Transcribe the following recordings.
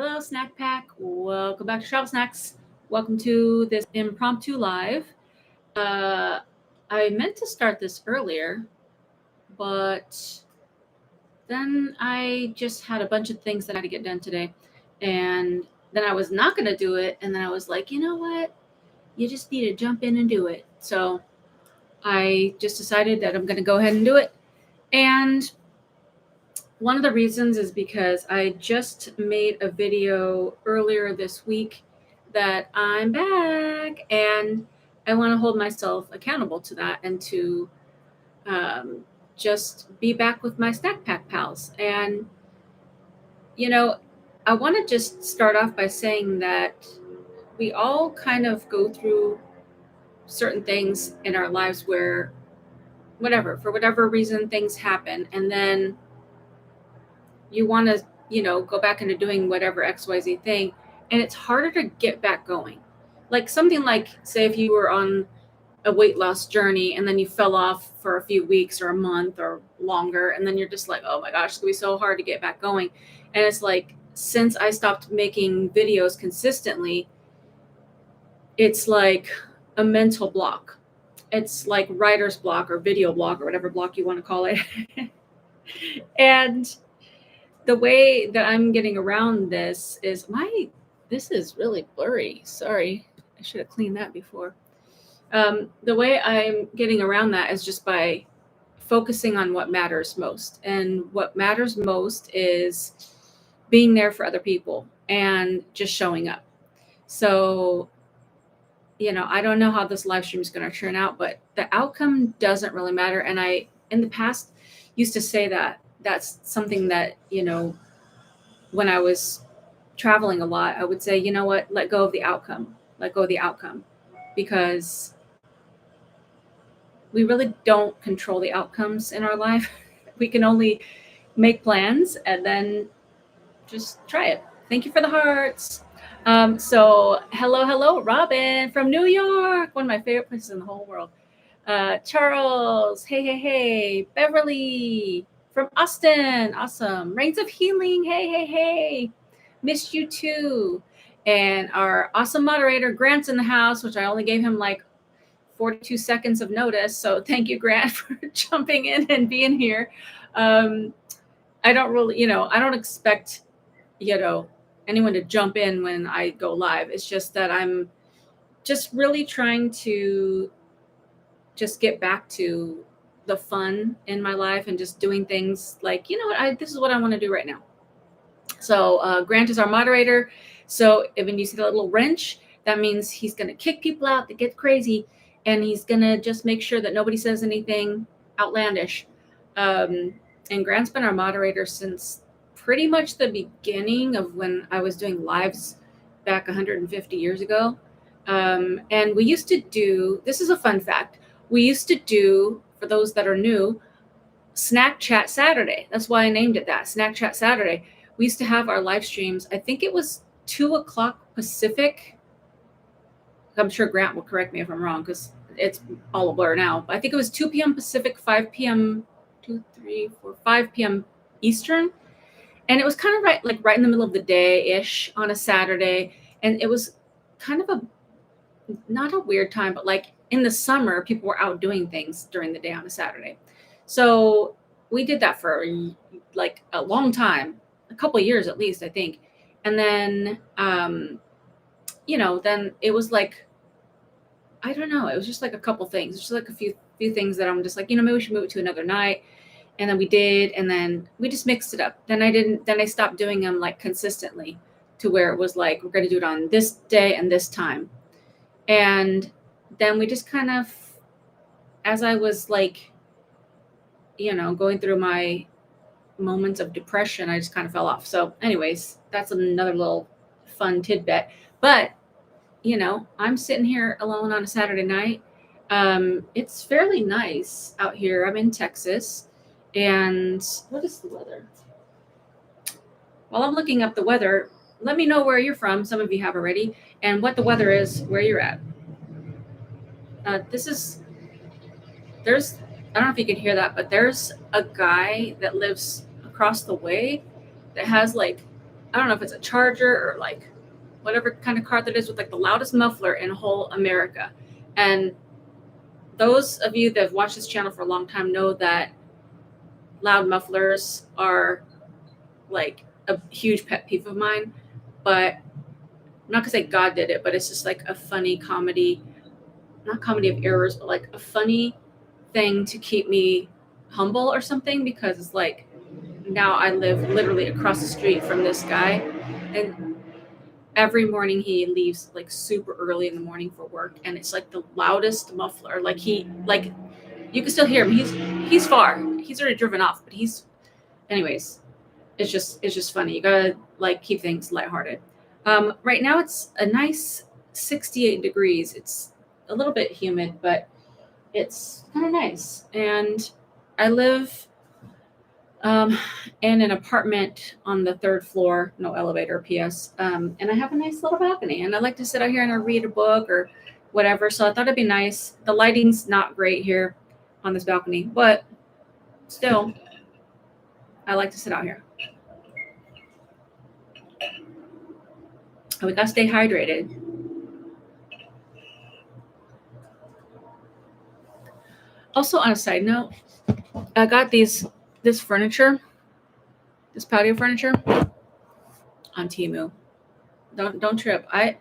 Hello, Snack Pack. Welcome back to Travel Snacks. Welcome to this impromptu live. Uh, I meant to start this earlier, but then I just had a bunch of things that I had to get done today. And then I was not going to do it. And then I was like, you know what? You just need to jump in and do it. So I just decided that I'm going to go ahead and do it. And one of the reasons is because I just made a video earlier this week that I'm back, and I want to hold myself accountable to that and to um, just be back with my Snack Pack pals. And, you know, I want to just start off by saying that we all kind of go through certain things in our lives where, for whatever reason, things happen. And then you want to, go back into doing whatever XYZ thing. And it's harder to get back going. Like something like, say, if you were on a weight loss journey and then you fell off for a few weeks or a month or longer. And then you're just like, oh my gosh, it's going to be so hard to get back going. And it's like, since I stopped making videos consistently, it's like a mental block. It's like writer's block or video block or whatever block you want to call it. And the way that I'm getting around this is this is really blurry. Sorry, I should have cleaned that before. The way I'm getting around that is just by focusing on what matters most. And what matters most is being there for other people and just showing up. So, I don't know how this live stream is going to turn out, but the outcome doesn't really matter. And I, in the past, used to say that that's something that, when I was traveling a lot, I would say, you know what, let go of the outcome, because we really don't control the outcomes in our life. We can only make plans and then just try it. Thank you for the hearts. So hello, Robin from New York, one of my favorite places in the whole world. Charles, hey. Beverly from Austin, awesome. Reigns of Healing, hey. Missed you too. And our awesome moderator, Grant's in the house, which I only gave him like 42 seconds of notice. So thank you, Grant, for jumping in and being here. I don't really, I don't expect, anyone to jump in when I go live. It's just that I'm just really trying to just get back to the fun in my life and just doing things like, this is what I want to do right now. So Grant is our moderator. So when you see the little wrench, that means he's going to kick people out that get crazy. And he's going to just make sure that nobody says anything outlandish. And Grant's been our moderator since pretty much the beginning of when I was doing lives back 150 years ago. And we used to do, this is a fun fact, we used to do, for those that are new, Snack Chat Saturday. That's why I named it that, Snack Chat Saturday. We used to have our live streams, I think it was 2:00 Pacific. I'm sure Grant will correct me if I'm wrong because it's all a blur now. I think it was 2 p.m. Pacific, 5 p.m. 5 p.m. Eastern. And it was kind of right in the middle of the day-ish on a Saturday. And it was kind of not a weird time, but like in the summer, people were out doing things during the day on a Saturday. So we did that for like a long time, a couple of years at least, I think. And then, then it was like, I don't know. It was just like a couple things, just like a few things that I'm just like, maybe we should move it to another night. And then we did, and then we just mixed it up. Then I stopped doing them like consistently to where it was like, we're going to do it on this day and this time. And then we just kind of, as I was like, going through my moments of depression, I just kind of fell off. So anyways, that's another little fun tidbit. But I'm sitting here alone on a Saturday night. It's fairly nice out here. I'm in Texas. And what is the weather? While I'm looking up the weather, let me know where you're from. Some of you have already. And what the weather is where you're at. I don't know if you can hear that, but there's a guy that lives across the way that has like I don't know if it's a Charger or like whatever kind of car that is, with like the loudest muffler in whole America. And those of you that have watched this channel for a long time know that loud mufflers are like a huge pet peeve of mine. But I'm not gonna say God did it, but it's just like a funny comedy, not comedy of errors, but like a funny thing to keep me humble or something, because it's like now I live literally across the street from this guy, and every morning he leaves like super early in the morning for work, and it's like the loudest muffler. Like you can still hear him. He's far. He's already driven off, but anyways, it's just funny. You gotta like keep things lighthearted. Right now it's a nice 68 degrees. It's a little bit humid, but it's kind of nice. And I live in an apartment on the third floor, no elevator, PS. And I have a nice little balcony, and I like to sit out here and I read a book or whatever. So I thought it'd be nice. The lighting's not great here on this balcony, but still, I like to sit out here. We gotta stay hydrated. Also, on a side note, I got this furniture, this patio furniture, on Teemu. Don't trip. I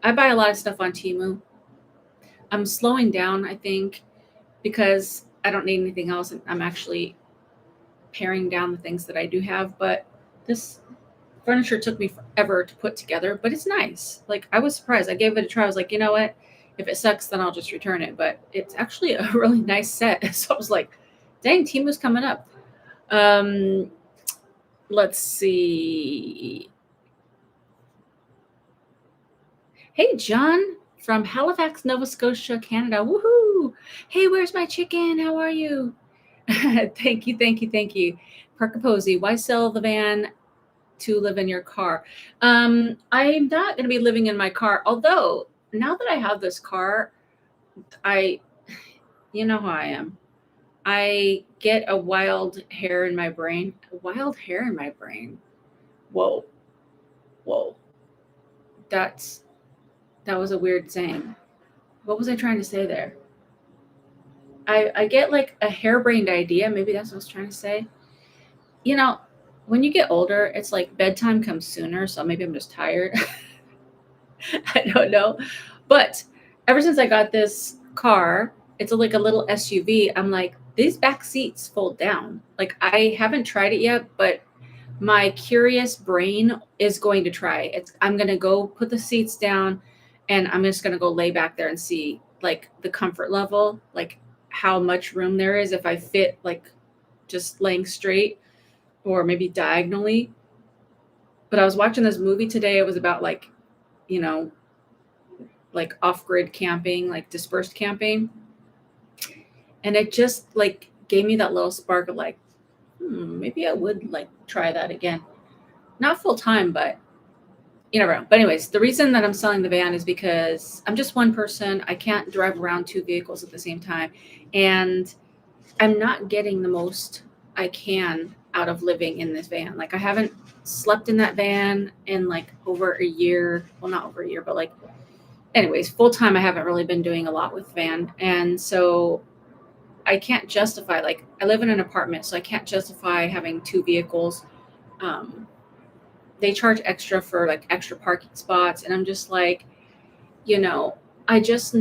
buy a lot of stuff on Teemu. I'm slowing down, I think, because I don't need anything else, and I'm actually paring down the things that I do have. But this furniture took me forever to put together, but it's nice. Like, I was surprised. I gave it a try. I was like, you know what? If it sucks, then I'll just return it. But it's actually a really nice set. So I was like, dang, Teemu's coming up. Let's see. Hey, John from Halifax, Nova Scotia, Canada. Woohoo! Hey, where's my chicken? How are you? Thank you. Parkaposi, why sell the van to live in your car? I'm not going to be living in my car. Although, now that I have this car, you know how I am. I get a wild hair in my brain. A wild hair in my brain. Whoa. That was a weird saying. What was I trying to say there? I get like a harebrained idea. Maybe that's what I was trying to say. You know, when you get older, it's like bedtime comes sooner. So maybe I'm just tired. I don't know. But ever since I got this car, it's like a little SUV. I'm like, these back seats fold down. Like, I haven't tried it yet, but my curious brain is going to try. I'm going to go put the seats down, and I'm just going to go lay back there and see like the comfort level, like how much room there is if I fit like just laying straight or maybe diagonally. But I was watching this movie today. It was about like, you know, like off-grid camping, like dispersed camping. And it just like gave me that little spark of like, maybe I would like try that again. Not full time, but you never know. But anyways, the reason that I'm selling the van is because I'm just one person. I can't drive around two vehicles at the same time. And I'm not getting the most I can out of living in this van. Like, I haven't slept in that van in like over a year. Well, not over a year, but like, anyways, full time, I haven't really been doing a lot with van. And so I can't justify, like, I live in an apartment, so I can't justify having two vehicles. They charge extra for like extra parking spots. And I'm just like, I just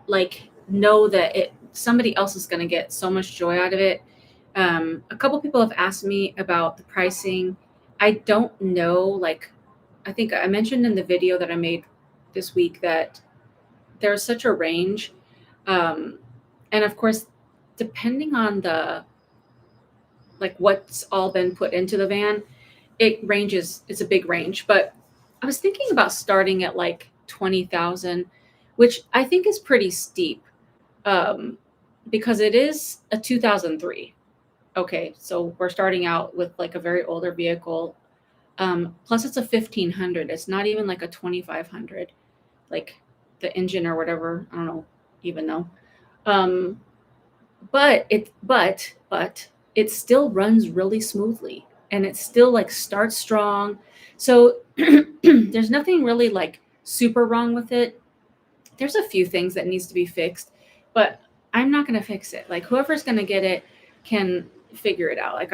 like know that somebody else is going to get so much joy out of it. A couple people have asked me about the pricing. I don't know. Like, I think I mentioned in the video that I made this week that there's such a range. And of course, depending on what's all been put into the van, it ranges. It's a big range. But I was thinking about starting at like 20,000, which I think is pretty steep, because it is a 2003. Okay, so we're starting out with like a very older vehicle. Plus, it's a 1500. It's not even like a 2500, like the engine or whatever. I don't know, even know. But it still runs really smoothly. and it still like starts strong. So there's nothing really like super wrong with it. There's a few things that needs to be fixed, but I'm not going to fix it. Like whoever's going to get it can figure it out. Like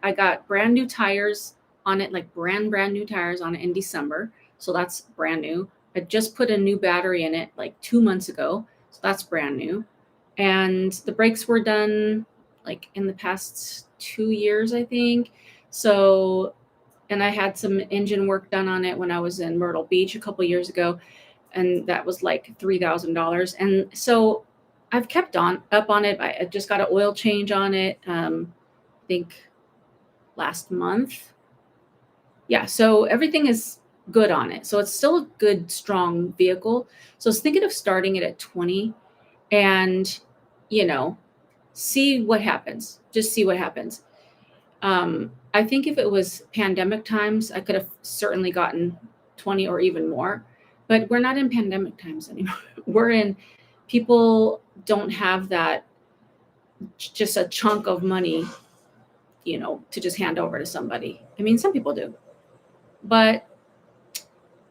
I got brand new tires on it, like brand new tires on it in December. So that's brand new. I just put a new battery in it like 2 months ago. So that's brand new. And the brakes were done like in the past 2 years, I think. So, and I had some engine work done on it when I was in Myrtle Beach a couple years ago, and that was like $3,000. And so I've kept on up on it. I just got an oil change on it. I think last month. Yeah. So everything is good on it. So it's still a good, strong vehicle. So I was thinking of starting it at 20 and, you know, see what happens. Just see what happens. I think if it was pandemic times, I could have certainly gotten 20 or even more, but we're not in pandemic times anymore. We're in, people don't have that, just a chunk of money, to just hand over to somebody. I mean, some people do, but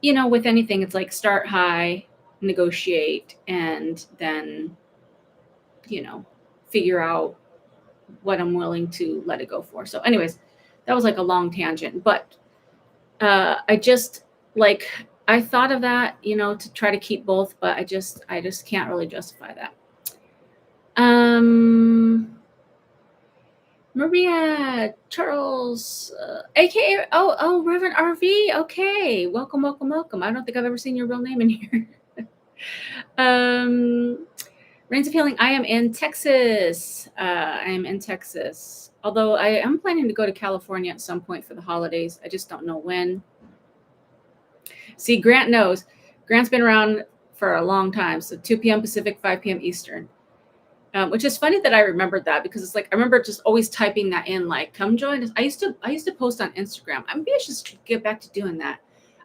with anything, it's like start high, negotiate, and then, figure out what I'm willing to let it go for. So anyways, that was like a long tangent, but I just like, I thought of that, to try to keep both, but I just can't really justify that. Maria Charles, aka Reverend RV. Okay, welcome. I don't think I've ever seen your real name in here. Reigns of Healing. I am in Texas. Although I am planning to go to California at some point for the holidays. I just don't know when. See, Grant knows. Grant's been around for a long time. So 2 p.m. Pacific, 5 p.m. Eastern. Which is funny that I remembered that, because it's like I remember just always typing that in, like, come join us. I used to post on Instagram. Maybe I should get back to doing that.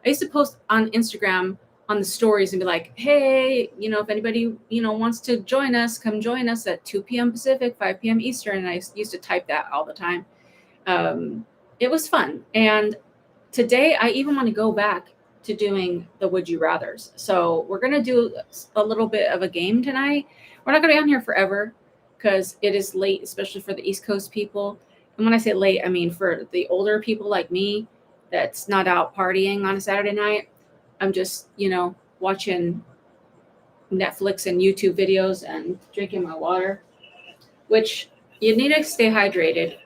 I used to post on Instagram on the stories and be like, hey, if anybody, wants to join us, come join us at 2 p.m. Pacific, 5 p.m. Eastern. And I used to type that all the time. It was fun. And today I even want to go back to doing the Would You Rathers. So we're going to do a little bit of a game tonight. We're not going to be on here forever because it is late, especially for the East Coast people. And when I say late, I mean for the older people like me that's not out partying on a Saturday night. I'm just, watching Netflix and YouTube videos and drinking my water, which you need to stay hydrated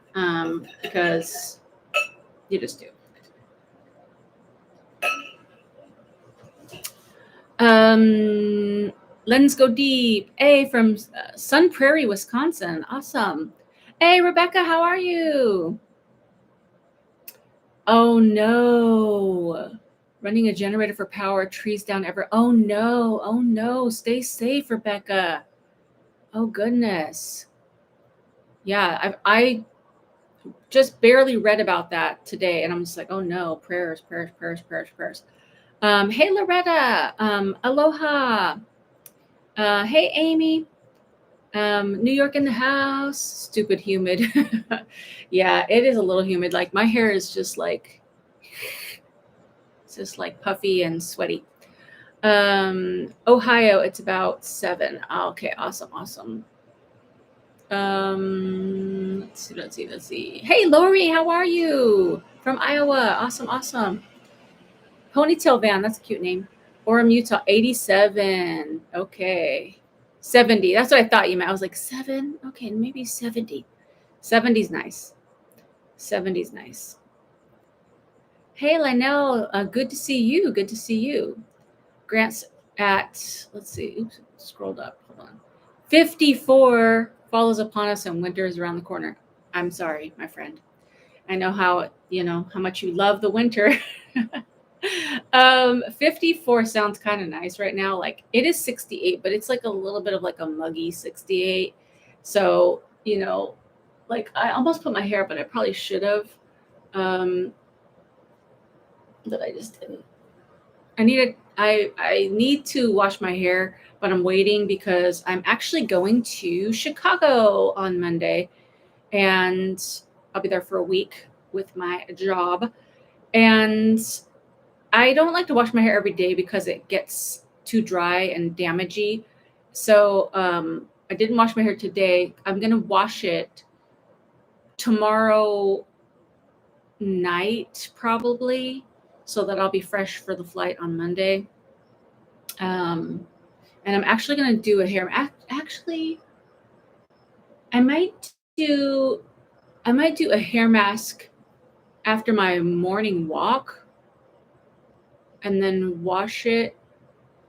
because you just do. Let's go deep. A from Sun Prairie, Wisconsin. Awesome. Hey, Rebecca, how are you? Oh no. Running a generator for power, trees down ever. Oh no. Stay safe, Rebecca. Oh goodness. Yeah, I just barely read about that today, and I'm just like, oh no, prayers. Hey, Loretta. Aloha. Hey, Amy. New York in the house. Stupid humid. Yeah, it is a little humid. Like my hair is just like, it's just like puffy and sweaty. Ohio, it's about 7. Oh, okay, awesome. Let's see. Hey, Lori, how are you? From Iowa. Awesome. Ponytail Van, that's a cute name. Orem, Utah, 87. Okay. 70. That's what I thought you meant. I was like, 7? Okay, maybe 70. 70's nice. 70's nice. Hey, Lionel, good to see you. Grant's at, let's see. Oops, scrolled up. Hold on. 54 follows upon us and winter is around the corner. I'm sorry, my friend. I know how much you love the winter. 54 sounds kind of nice right now. Like it is 68, but it's like a little bit of like a muggy 68. So, like I almost put my hair up, but I probably should have. But I just didn't. I need to wash my hair, but I'm waiting because I'm actually going to Chicago on Monday. And I'll be there for a week with my job. And I don't like to wash my hair every day because it gets too dry and damagey. So I didn't wash my hair today. I'm going to wash it tomorrow night probably, so that I'll be fresh for the flight on Monday. And I'm actually going to do a hair. Actually, I might do a hair mask after my morning walk, and then wash it,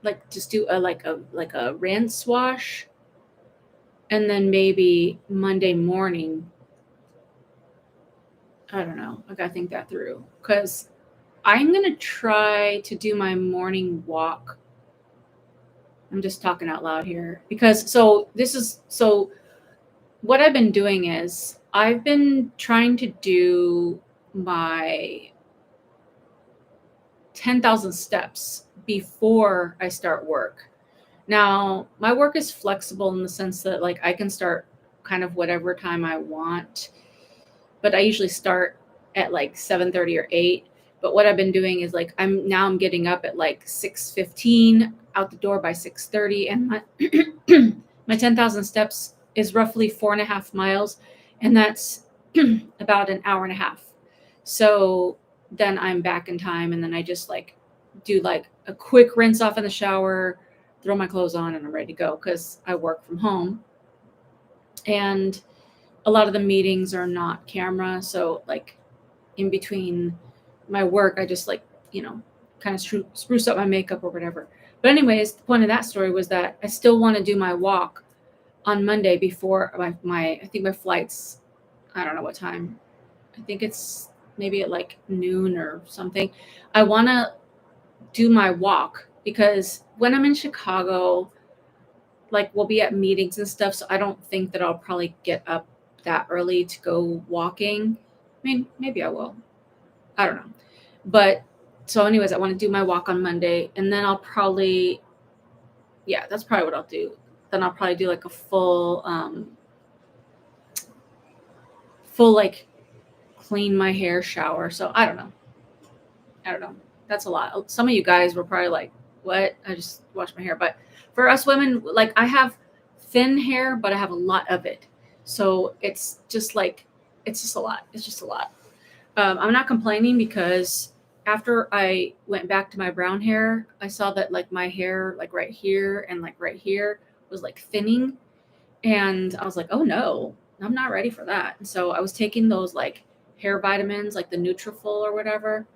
like just do a rinse wash, and then maybe Monday morning. I don't know. I gotta think that through, because I'm gonna try to do my morning walk. I'm just talking out loud here because what I've been doing is I've been trying to do my 10,000 steps before I start work. Now, my work is flexible in the sense that like I can start kind of whatever time I want, but I usually start at like 7:30 or 8. But what I've been doing is like I'm getting up at like 6:15, out the door by 6:30, and my my 10,000 steps is roughly 4.5 miles, and that's about an hour and a half. So then I'm back in time, and then I just like do like a quick rinse off in the shower, throw my clothes on, and I'm ready to go because I work from home. And a lot of the meetings are not camera, so like in between my work, I just like, kind of spruce up my makeup or whatever. But anyways, the point of that story was that I still want to do my walk on Monday before my I think my flight's, I don't know what time. I think it's maybe at like noon or something. I want to do my walk because when I'm in Chicago, like we'll be at meetings and stuff, so I don't think that I'll probably get up that early to go walking. I mean, maybe I will. I don't know. But so anyways, I want to do my walk on Monday, and then I'll probably, yeah, that's probably what I'll do. Then I'll probably do like a full like clean my hair shower. So I don't know. That's a lot. Some of you guys were probably like, what? I just washed my hair. But for us women, like I have thin hair, but I have a lot of it. So it's just a lot. It's just a lot. I'm not complaining because after I went back to my brown hair, I saw that like my hair, like right here and like right here was like thinning. And I was like, oh no, I'm not ready for that. And so I was taking those like hair vitamins, like the Nutrafol or whatever.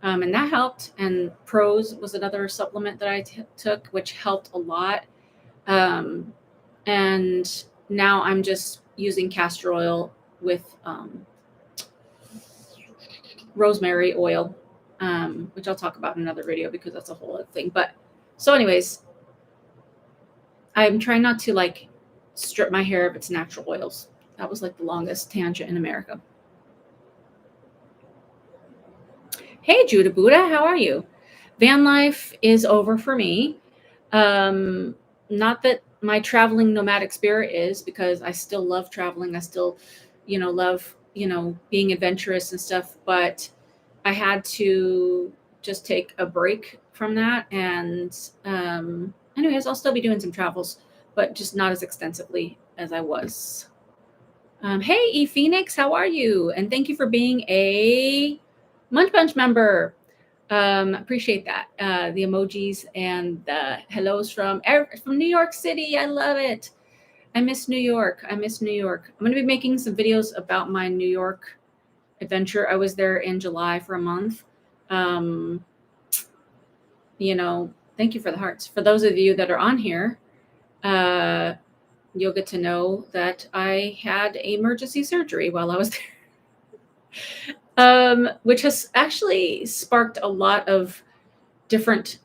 And that helped. And Pros was another supplement that I took, which helped a lot. And now I'm just using castor oil with rosemary oil, which I'll talk about in another video because that's a whole other thing. But so anyways, I'm trying not to like strip my hair of its natural oils. That was like the longest tangent in America. Hey, Judah Buddha, how are you? Van life is over for me. Not that my traveling nomadic spirit is, because I still love traveling. I still, love, being adventurous and stuff. But I had to just take a break from that. And anyways, I'll still be doing some travels, but just not as extensively as I was. Hey, E Phoenix, how are you? And thank you for being a Munch Bunch member. Appreciate that. The emojis and the hellos from New York City. I love it. I miss New York. I'm going to be making some videos about my New York adventure. I was there in July for a month. Thank you for the hearts. For those of you that are on here, you'll get to know that I had emergency surgery while I was there. Which has actually sparked a lot of different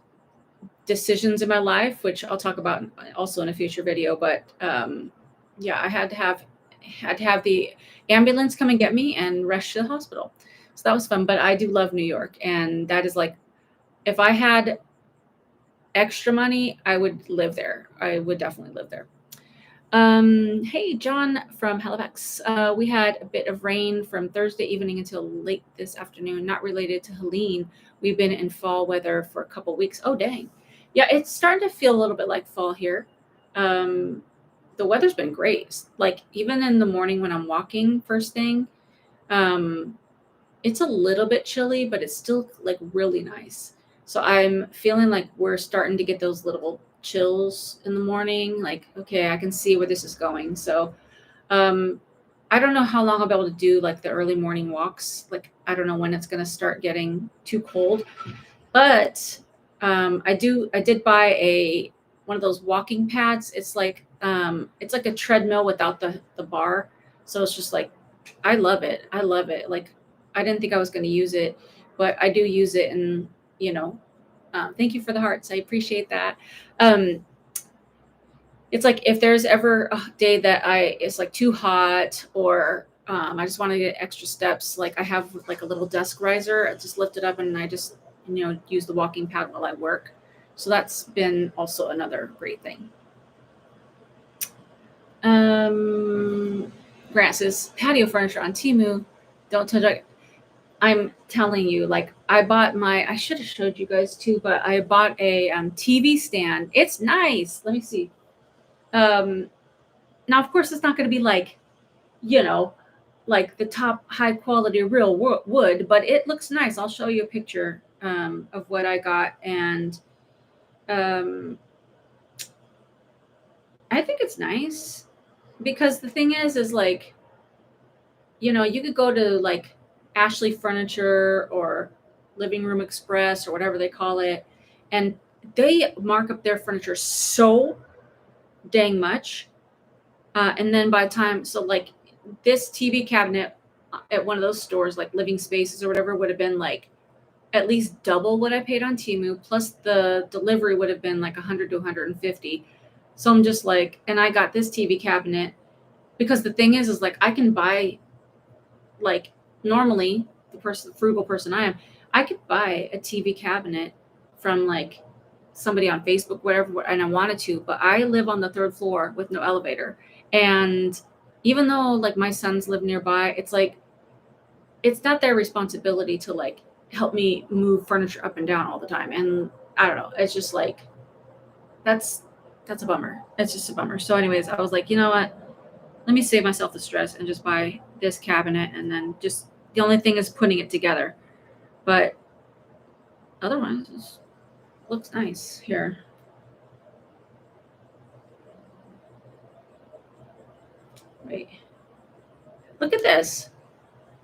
decisions in my life, which I'll talk about also in a future video. But I had to have the ambulance come and get me and rush to the hospital. So that was fun. But I do love New York, and that is like, if I had extra money, I would live there. I would definitely live there. Hey, John from Halifax. We had a bit of rain from Thursday evening until late this afternoon, not related to Helene. We've been in fall weather for a couple weeks. Oh, dang. Yeah, it's starting to feel a little bit like fall here. Um, the weather's been great. Like, even in the morning when I'm walking first thing, um, it's a little bit chilly, but it's still like really nice. So I'm feeling like we're starting to get those little chills in the morning. Like, okay, I can see where this is going. So um, I don't know how long I'll be able to do like the early morning walks. Like, I don't know when it's going to start getting too cold, but I did buy a one of those walking pads. It's like a treadmill without the bar. So it's just like I love it. I love it. Like I didn't think I was going to use it, but I do use it, and you know, thank you for the hearts. I appreciate that. Um, it's like if there's ever a day that it's like too hot, or I just want to get extra steps, like I have like a little desk riser. I just lift it up and I just use the walking pad while I work. So that's been also another great thing. Um, Grant says patio furniture on Teemu. Don't touch it. I'm telling you, like I should have showed you guys too, but I bought a TV stand. It's nice. Let me see. Um, Now, of course, it's not going to be like, you know, like the top high quality real wood, but it looks nice. I'll show you a picture of what I got. And um, I think it's nice because the thing is like, you could go to like Ashley Furniture or Living Room Express or whatever they call it, and they mark up their furniture so dang much. And then by the time, so like this TV cabinet at one of those stores, like Living Spaces or whatever, would have been like at least double what I paid on Timu. Plus the delivery would have been like 100 to 150. So I'm just like, and I got this TV cabinet because the thing is like I can buy like normally the frugal person I could buy a TV cabinet from like somebody on Facebook, whatever, and I wanted to, but I live on the third floor with no elevator. And even though like my sons live nearby, it's like it's not their responsibility to like help me move furniture up and down all the time. And I don't know, it's just like that's that's a bummer. It's just a bummer. So anyways, I was like, you know what? Let me save myself the stress and just buy this cabinet, and then just the only thing is putting it together. But otherwise, it looks nice here. Wait, look at this.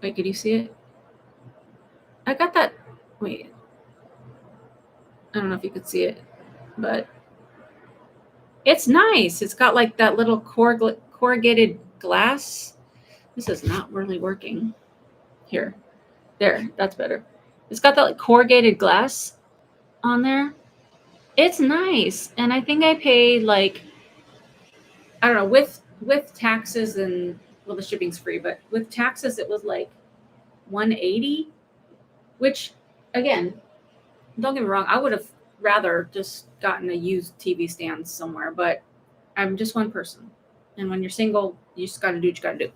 Wait, could you see it? I got that. Wait, I don't know if you could see it, but it's nice. It's got like that little corrugated glass. This is not really working. Here, there, that's better. It's got that like corrugated glass on there. It's nice, and I think I paid like I don't know, with taxes, and well, the shipping's free, but with taxes it was like 180, which again, don't get me wrong, I would have rather just gotten a used TV stand somewhere, but I'm just one person. And when you're single, you just got to do what you got to do.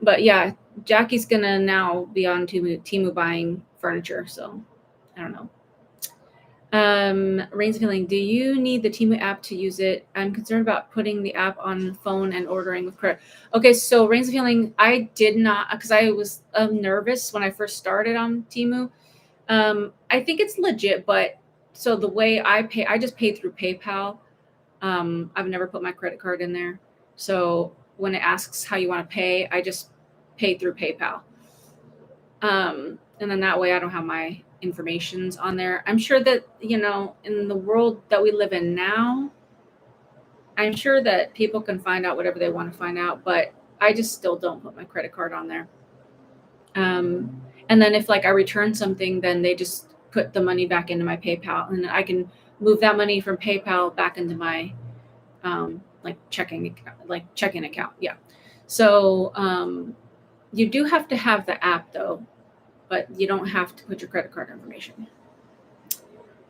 But yeah, Jackie's gonna now be on Timu buying furniture, so I don't know. Rain's feeling. Do you need the Teemu app to use it? I'm concerned about putting the app on phone and ordering with credit. Okay, so Rain's feeling. I did not because I was nervous when I first started on Teemu. I think it's legit, but so the way I pay, I just pay through PayPal. I've never put my credit card in there, so when it asks how you want to pay, I just pay through PayPal. And then that way I don't have my informations on there. I'm sure that, in the world that we live in now, I'm sure that people can find out whatever they want to find out, but I just still don't put my credit card on there. And then if like I return something, then they just put the money back into my PayPal, and I can move that money from PayPal back into my like checking account. Yeah. So you do have to have the app though, but you don't have to put your credit card information.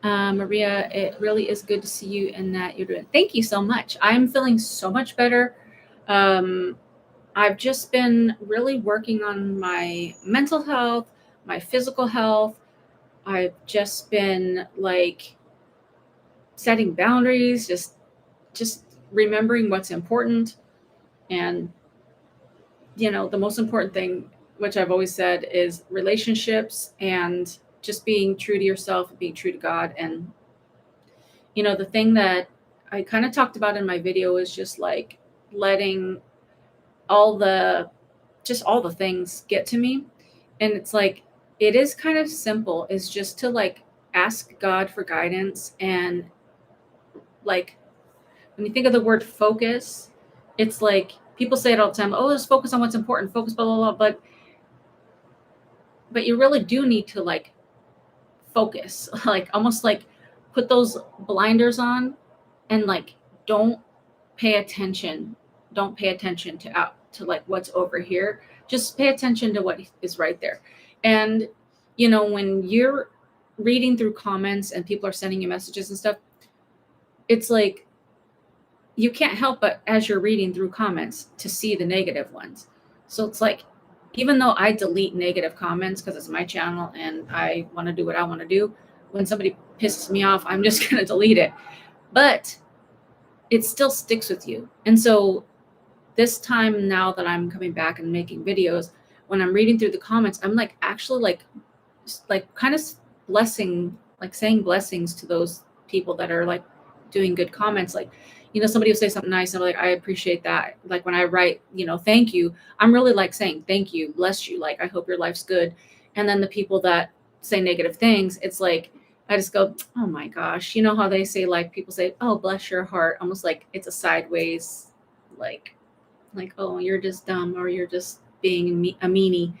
Maria, it really is good to see you and that you're doing. Thank you so much. I'm feeling so much better. I've just been really working on my mental health, my physical health. I've just been like setting boundaries, just remembering what's important. And the most important thing, which I've always said, is relationships and just being true to yourself, being true to God. And the thing that I kind of talked about in my video is just like letting all the all the things get to me. And it's like it is kind of simple, is just to like ask God for guidance. And like when you think of the word focus, it's like people say it all the time, oh, let's focus on what's important, focus, blah blah blah. But you really do need to like focus, like almost like put those blinders on and like don't pay attention. Don't pay attention to out to like what's over here. Just pay attention to what is right there. And when you're reading through comments and people are sending you messages and stuff, it's like you can't help but as you're reading through comments to see the negative ones. So it's like, even though I delete negative comments because it's my channel and I want to do what I want to do, when somebody pisses me off, I'm just going to delete it. But it still sticks with you. And so this time now that I'm coming back and making videos, when I'm reading through the comments, I'm like actually like kind of blessing, like saying blessings to those people that are like doing good comments. Like, somebody will say something nice and I'm like, I appreciate that. Like when I write, thank you, I'm really like saying thank you, bless you, like I hope your life's good. And then the people that say negative things, it's like I just go, oh my gosh, you know how they say, like people say, oh bless your heart, almost like it's a sideways, like oh you're just dumb or you're just being a meanie.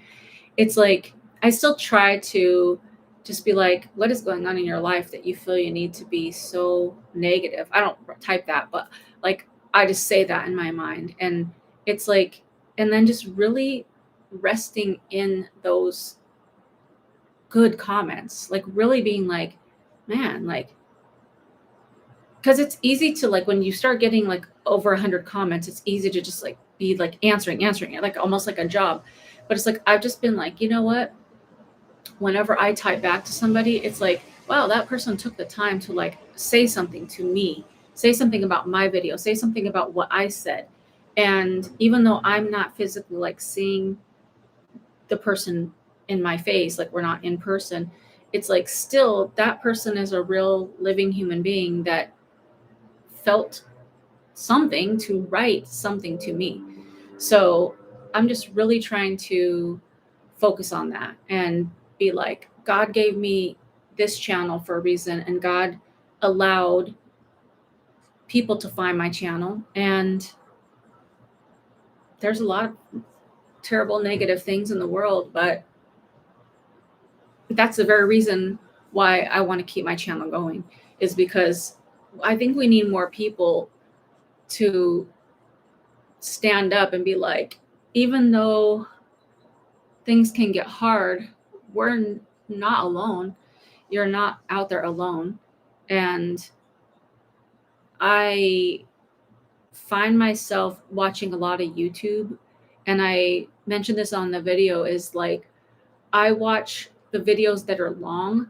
It's like I still try to just be like, what is going on in your life that you feel you need to be so negative? I don't type that, but like I just say that in my mind. And it's like, and then just really resting in those good comments, like really being like, man, like, because it's easy to like when you start getting like over 100 comments, it's easy to just like be like answering it, like almost like a job. But it's like I've just been like, you know what, whenever I type back to somebody, it's like, wow, that person took the time to like say something to me, say something about my video, say something about what I said. And even though I'm not physically like seeing the person in my face, like we're not in person, it's like still that person is a real living human being that felt something to write something to me. So I'm just really trying to focus on that and be like, God gave me this channel for a reason, and God allowed people to find my channel. And there's a lot of terrible, negative things in the world, but that's the very reason why I want to keep my channel going, is because I think we need more people to stand up and be like, even though things can get hard, we're not alone. You're not out there alone. And I find myself watching a lot of YouTube. And I mentioned this on the video, is like I watch the videos that are long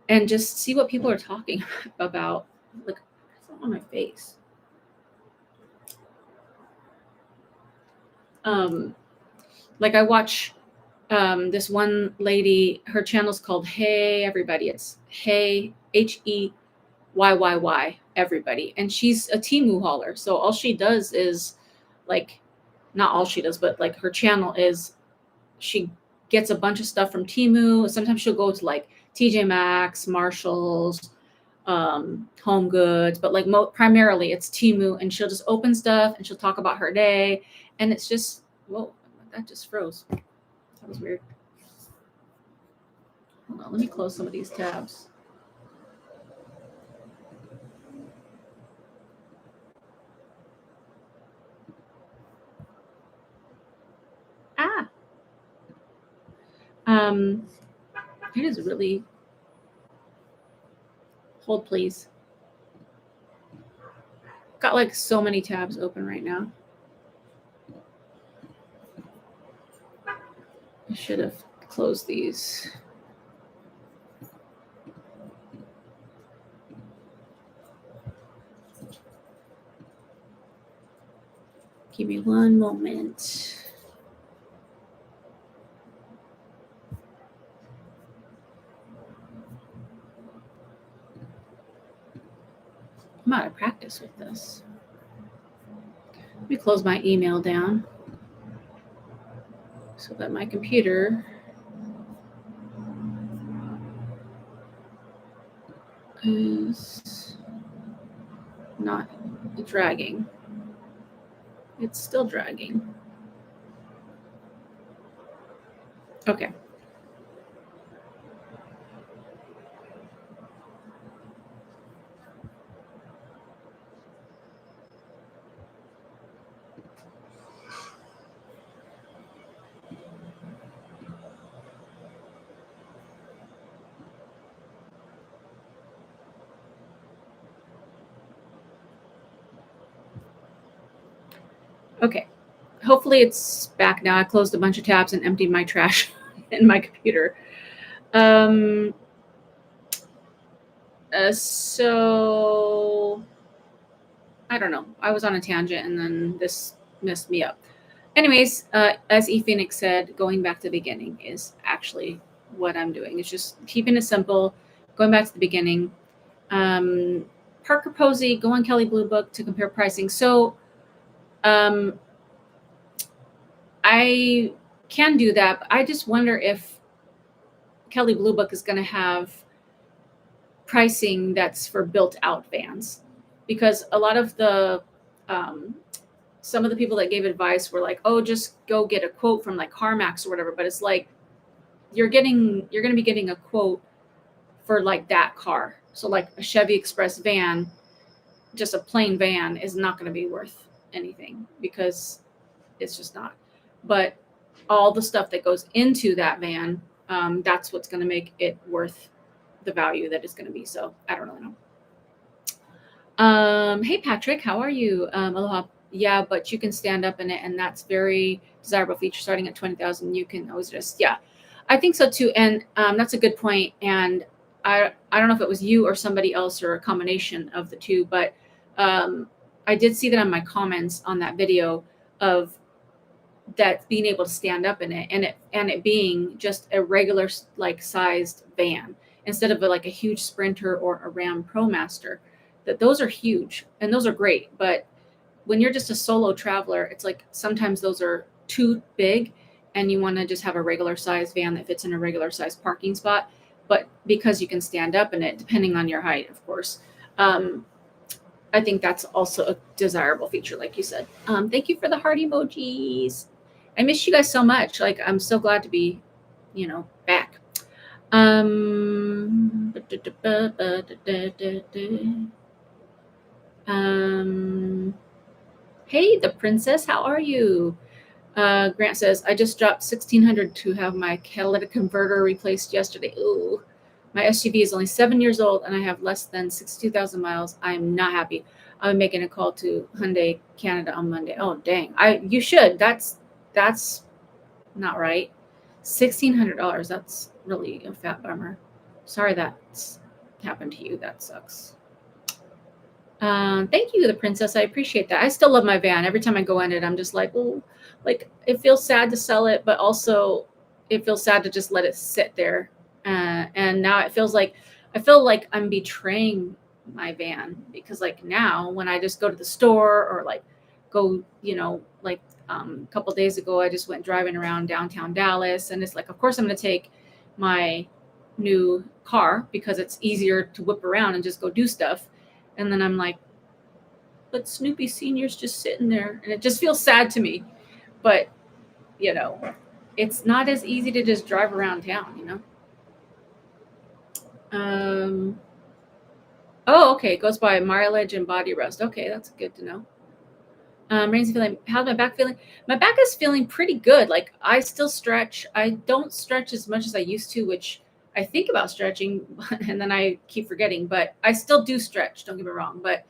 and just see what people are talking about. Like, it's on my face. Like I watch this one lady, her channel's called Hey Everybody. It's Hey HEYYY Everybody. And she's a Teemu hauler. So all she does is like, not all she does, but like her channel is she gets a bunch of stuff from Teemu. Sometimes she'll go to like TJ Maxx, Marshalls, Home Goods, but like primarily it's Teemu, and she'll just open stuff and she'll talk about her day. And it's just, whoa, that just froze. That was weird. Hold on, let me close some of these tabs. Ah. It is really Hold, please. Got like so many tabs open right now. I should have closed these. Give me one moment. I'm out of practice with this. Let me close my email down so that my computer is not dragging. It's still dragging. Okay. Okay. Hopefully it's back now. I closed a bunch of tabs and emptied my trash in my computer. So I don't know. I was on a tangent and then this messed me up. Anyways, as E Phoenix said, going back to the beginning is actually what I'm doing. It's just keeping it simple, going back to the beginning. Parker Posey, go on Kelly Blue Book to compare pricing. So I can do that, but I just wonder if Kelly Blue Book is going to have pricing that's for built out vans, because a lot of the some of the people that gave advice were like, oh, just go get a quote from like CarMax or whatever. But it's like you're going to be getting a quote for like that car. So like a Chevy Express van, just a plain van, is not going to be worth anything because it's just not. But all the stuff that goes into that van, that's what's going to make it worth the value that it's going to be. So I don't really know. Hey Patrick, how are you? Aloha. Yeah, but you can stand up in it, and that's very desirable feature. Starting at 20,000, you can always just, yeah, I think so too. And that's a good point. And I don't know if it was you or somebody else or a combination of the two, but I did see that on my comments on that video of that being able to stand up in it, and it being just a regular like sized van instead of like a huge Sprinter or a Ram ProMaster. That those are huge and those are great, but when you're just a solo traveler, it's like sometimes those are too big and you want to just have a regular size van that fits in a regular size parking spot. But because you can stand up in it, depending on your height, of course, I think that's also a desirable feature, like you said. Thank you for the heart emojis. I miss you guys so much. Like, I'm so glad to be, back. Hey, the princess, how are you? Grant says, I just dropped $1,600 to have my catalytic converter replaced yesterday. Ooh, my SUV is only 7 years old and I have less than 62,000 miles. I'm not happy. I'm making a call to Hyundai Canada on Monday. Oh, dang. You should. That's not right. $1,600. That's really a fat bummer. Sorry that's happened to you. That sucks. Thank you, the princess. I appreciate that. I still love my van. Every time I go in it, I'm just like, oh, like it feels sad to sell it, but also it feels sad to just let it sit there. And now I feel like I'm betraying my van, because like now when I just go to the store or like go, like a couple of days ago, I just went driving around downtown Dallas, and it's like, of course I'm going to take my new car because it's easier to whip around and just go do stuff. And then I'm like, but Snoopy Senior's just sitting there, and it just feels sad to me. But, it's not as easy to just drive around town, Oh, okay. It goes by mileage and body rest. Okay, that's good to know. Rainsy feeling, how's my back feeling? My back is feeling pretty good. Like I still stretch. I don't stretch as much as I used to, which I think about stretching and then I keep forgetting, but I still do stretch. Don't get me wrong. But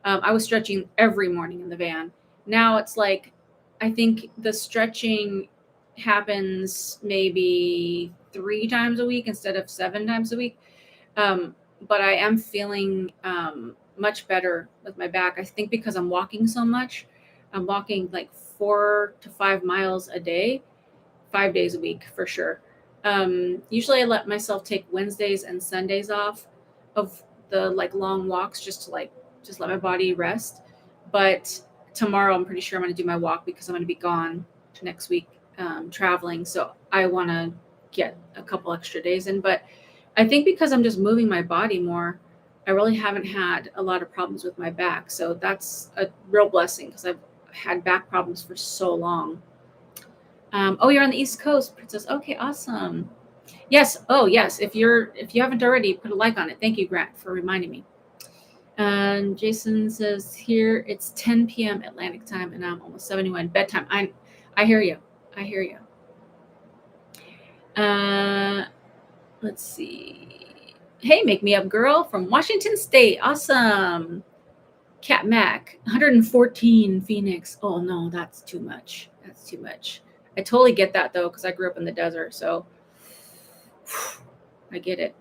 I was stretching every morning in the van. Now it's like, I think the stretching happens maybe 3 times a week instead of 7 times a week. But I am feeling much better with my back. I think because I'm walking so much. I'm walking like 4 to 5 miles a day, 5 days a week for sure. Usually I let myself take Wednesdays and Sundays off of the like long walks just to like just let my body rest. But tomorrow I'm pretty sure I'm going to do my walk because I'm going to be gone next week traveling. So I want to get a couple extra days in. But I think because I'm just moving my body more, I really haven't had a lot of problems with my back. So that's a real blessing because I've had back problems for so long. Oh, you're on the East Coast, Princess. Okay, awesome. Yes. Oh, yes. If you haven't already, put a like on it. Thank you, Grant, for reminding me. And Jason says here it's 10 p.m. Atlantic time, and I'm almost 71 bedtime. I hear you. I hear you. Let's see. Hey, make me up, girl from Washington State. Awesome. Cat Mac, 114 Phoenix. Oh no, that's too much. That's too much. I totally get that though, because I grew up in the desert, so I get it.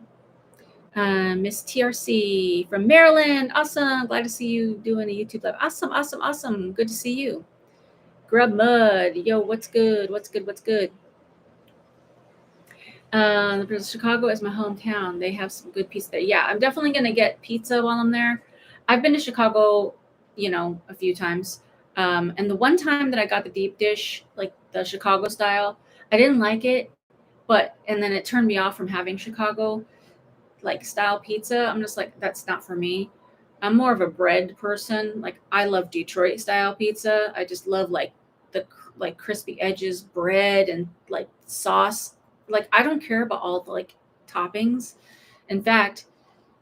Miss TRC from Maryland. Awesome. Glad to see you doing a YouTube live. Awesome, awesome, awesome. Good to see you. Grub Mud. Yo, what's good? What's good? What's good? Chicago is my hometown. They have some good pizza there. Yeah, I'm definitely going to get pizza while I'm there. I've been to Chicago, a few times. And the one time that I got the deep dish, like the Chicago style, I didn't like it. And then it turned me off from having Chicago like style pizza. I'm just like, that's not for me. I'm more of a bread person. Like I love Detroit style pizza. I just love like the like crispy edges, bread and like sauce. Like I don't care about all the like toppings. In fact,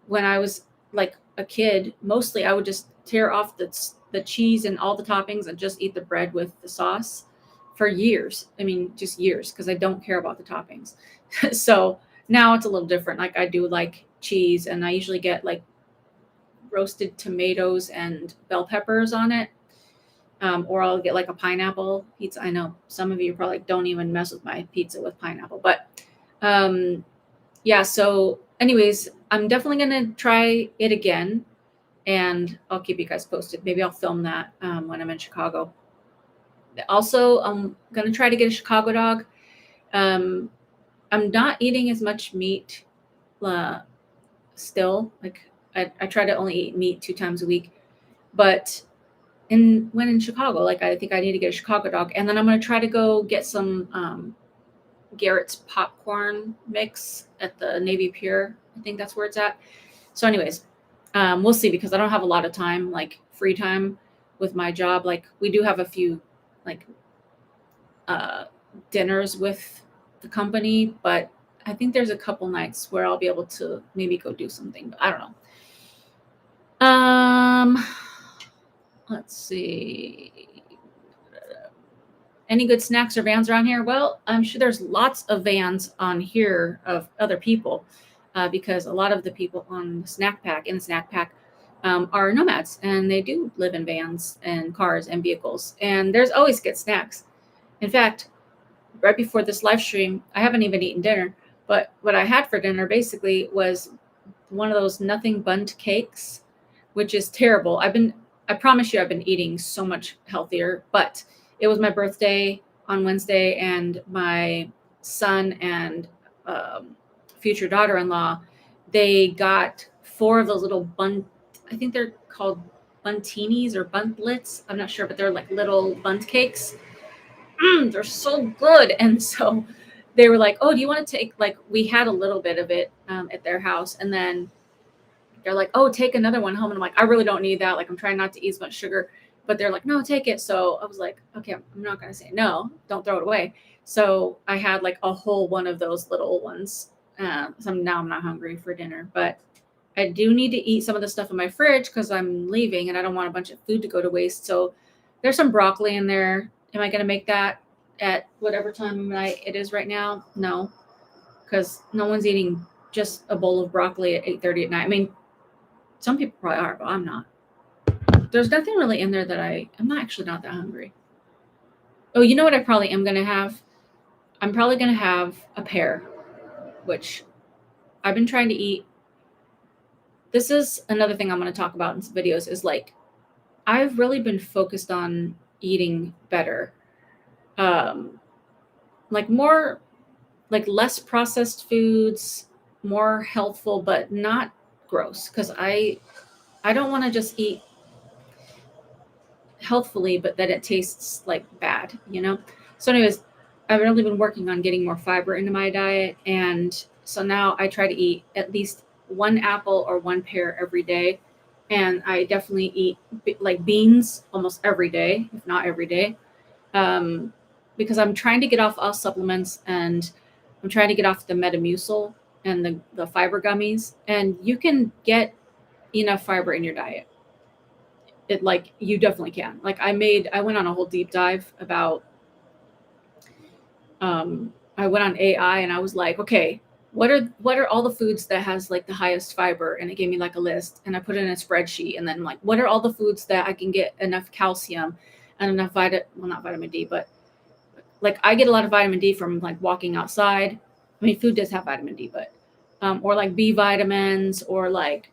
when I was like a kid, mostly I would just tear off the cheese and all the toppings and just eat the bread with the sauce for years. I mean, just years because I don't care about the toppings. So now it's a little different. Like I do like cheese and I usually get like roasted tomatoes and bell peppers on it. Or I'll get like a pineapple pizza. I know some of you probably don't even mess with my pizza with pineapple, but yeah. So anyways, I'm definitely going to try it again and I'll keep you guys posted. Maybe I'll film that when I'm in Chicago. Also, I'm going to try to get a Chicago dog. I'm not eating as much meat still. Like I try to only eat meat 2 times a week, but when in Chicago, like I think I need to get a Chicago dog, and then I'm going to try to go get some Garrett's popcorn mix at the Navy Pier. I think that's where it's at. So anyways, we'll see because I don't have a lot of time, like free time with my job. Like we do have a few like dinners with the company, but I think there's a couple nights where I'll be able to maybe go do something, but I don't know. Let's see. Any good snacks or vans around here? Well, I'm sure there's lots of vans on here of other people because a lot of the people on the snack pack are nomads and they do live in vans and cars and vehicles. And there's always good snacks. In fact, right before this live stream, I haven't even eaten dinner, but what I had for dinner basically was one of those nothing bundt cakes, which is terrible. I promise you, I've been eating so much healthier, but it was my birthday on Wednesday and my son and future daughter-in-law, they got 4 of those little I think they're called buntinis or buntlets. I'm not sure, but they're like little bundt cakes. They're so good. And so they were like, oh, do you want to take, like, we had a little bit of it at their house. And then they're like, oh, take another one home. And I'm like, I really don't need that. Like, I'm trying not to eat as much sugar. But they're like, no, take it. So I was like, okay, I'm not going to say no. Don't throw it away. So I had like a whole one of those little ones. So now I'm not hungry for dinner. But I do need to eat some of the stuff in my fridge because I'm leaving and I don't want a bunch of food to go to waste. So there's some broccoli in there. Am I going to make that at whatever time of night it is right now? No, because no one's eating just a bowl of broccoli at 8:30 at night. I mean, some people probably are, but I'm not. There's nothing really in there that I'm not actually not that hungry. Oh, you know what I probably am going to have? I'm probably going to have a pear, which I've been trying to eat. This is another thing I'm going to talk about in some videos is like, I've really been focused on eating better. Like more, like less processed foods, more healthful, but not gross. Cause I don't want to just eat healthfully, but that it tastes like bad, you know? So anyways, I've really been working on getting more fiber into my diet. And so now I try to eat at least one apple or one pear every day. And I definitely eat like beans almost every day, if not every day. Because I'm trying to get off all supplements and I'm trying to get off the Metamucil and the fiber gummies. And you can get enough fiber in your diet. It like you definitely can. Like I went on a whole deep dive about I went on AI and I was like, okay, what are all the foods that has like the highest fiber? And it gave me like a list and I put it in a spreadsheet and then like what are all the foods that I can get enough calcium and enough not vitamin D, but like I get a lot of vitamin D from like walking outside. I mean, food does have vitamin D, but or like B vitamins or like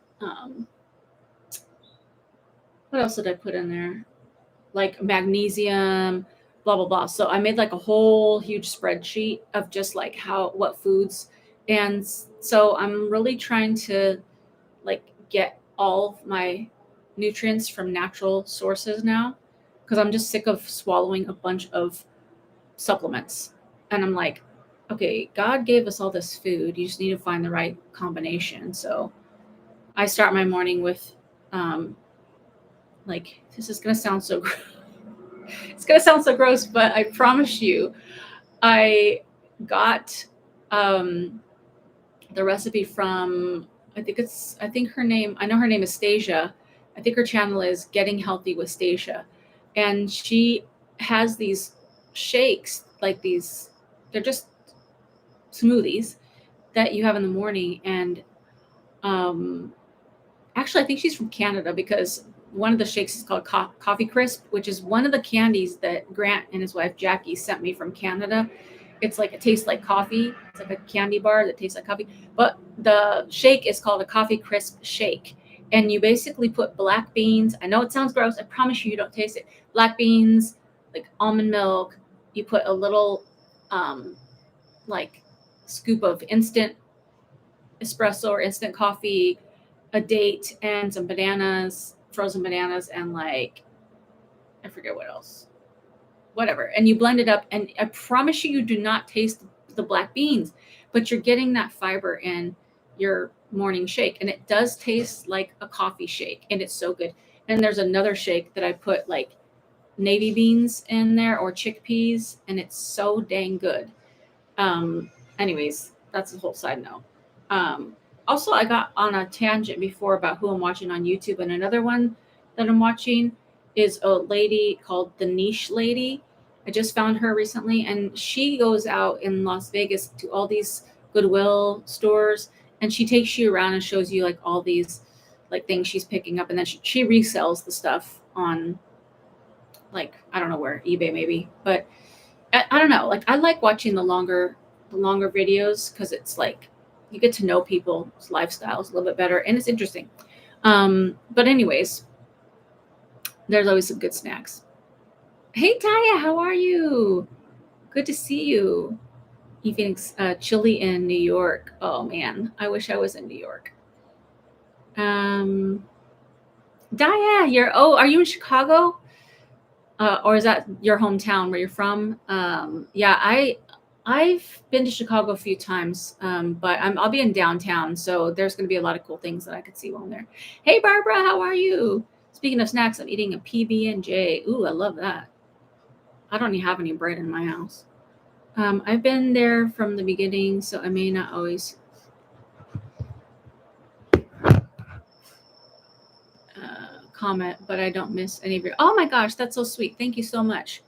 what else did I put in there? Like magnesium, blah blah blah. So I made like a whole huge spreadsheet of just like what foods, and so I'm really trying to like get all of my nutrients from natural sources now because I'm just sick of swallowing a bunch of supplements. And I'm like, okay, God gave us all this food. You just need to find the right combination. So I start my morning with like this is gonna sound so it's gonna sound so gross, but I promise you, I got the recipe from I know her name is Stasia. I think her channel is Getting Healthy with Stasia. And she has these shakes, like they're just smoothies that you have in the morning. And actually I think she's from Canada because one of the shakes is called Coffee Crisp, which is one of the candies that Grant and his wife Jackie sent me from Canada. It's like it tastes like coffee. It's like a candy bar that tastes like coffee. But the shake is called a Coffee Crisp shake. And you basically put black beans. I know it sounds gross. I promise you don't taste it. Black beans, like almond milk. You put a little like scoop of instant espresso or instant coffee, a date, and some bananas, frozen bananas, and like I forget what else. Whatever. And you blend it up and I promise you do not taste the black beans, but you're getting that fiber in your morning shake. And it does taste like a coffee shake and it's so good. And there's another shake that I put like navy beans in there or chickpeas, and it's so dang good. Anyways, that's a whole side note. Um, Also, I got on a tangent before about who I'm watching on YouTube, and another one that I'm watching is a lady called the Niche Lady. I just found her recently, and she goes out in Las Vegas to all these Goodwill stores, and she takes you around and shows you like all these like things she's picking up, and then she resells the stuff on like I don't know where, eBay maybe, but I don't know. Like I like watching the longer videos because it's like you get to know people's lifestyles a little bit better and it's interesting. But anyways, there's always some good snacks. Hey Taya, how are you? Good to see you. Evening chilly in New York. Oh man, I wish I was in New York. Daya, are you in Chicago? Or is that your hometown where you're from? Yeah, I've been to Chicago a few times, but I'll be in downtown, so there's going to be a lot of cool things that I could see while I'm there. Hey, Barbara, how are you? Speaking of snacks, I'm eating a PB&J. Ooh, I love that. I don't even have any bread in my house. I've been there from the beginning, so I may not always comment, but I don't miss any of your. Oh my gosh, that's so sweet. Thank you so much.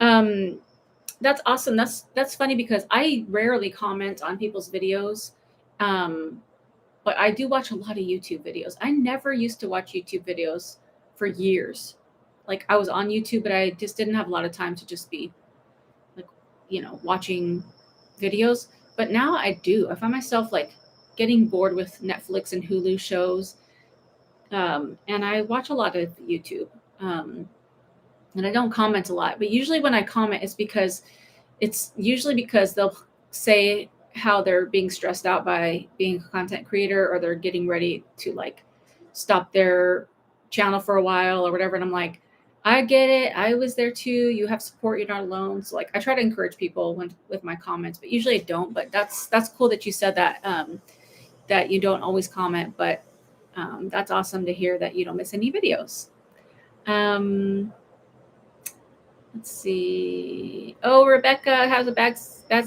That's awesome. That's funny because I rarely comment on people's videos. But I do watch a lot of YouTube videos. I never used to watch YouTube videos for years. Like I was on YouTube, but I just didn't have a lot of time to just be like, watching videos. But now I do. I find myself like getting bored with Netflix and Hulu shows. And I watch a lot of YouTube. And I don't comment a lot, but usually when I comment, it's usually because they'll say how they're being stressed out by being a content creator, or they're getting ready to like stop their channel for a while or whatever. And I'm like, I get it. I was there too. You have support. You're not alone. So like, I try to encourage people with my comments, but usually I don't. But that's cool that you said that, that you don't always comment. But that's awesome to hear that you don't miss any videos. Let's see. Oh, Rebecca has a bad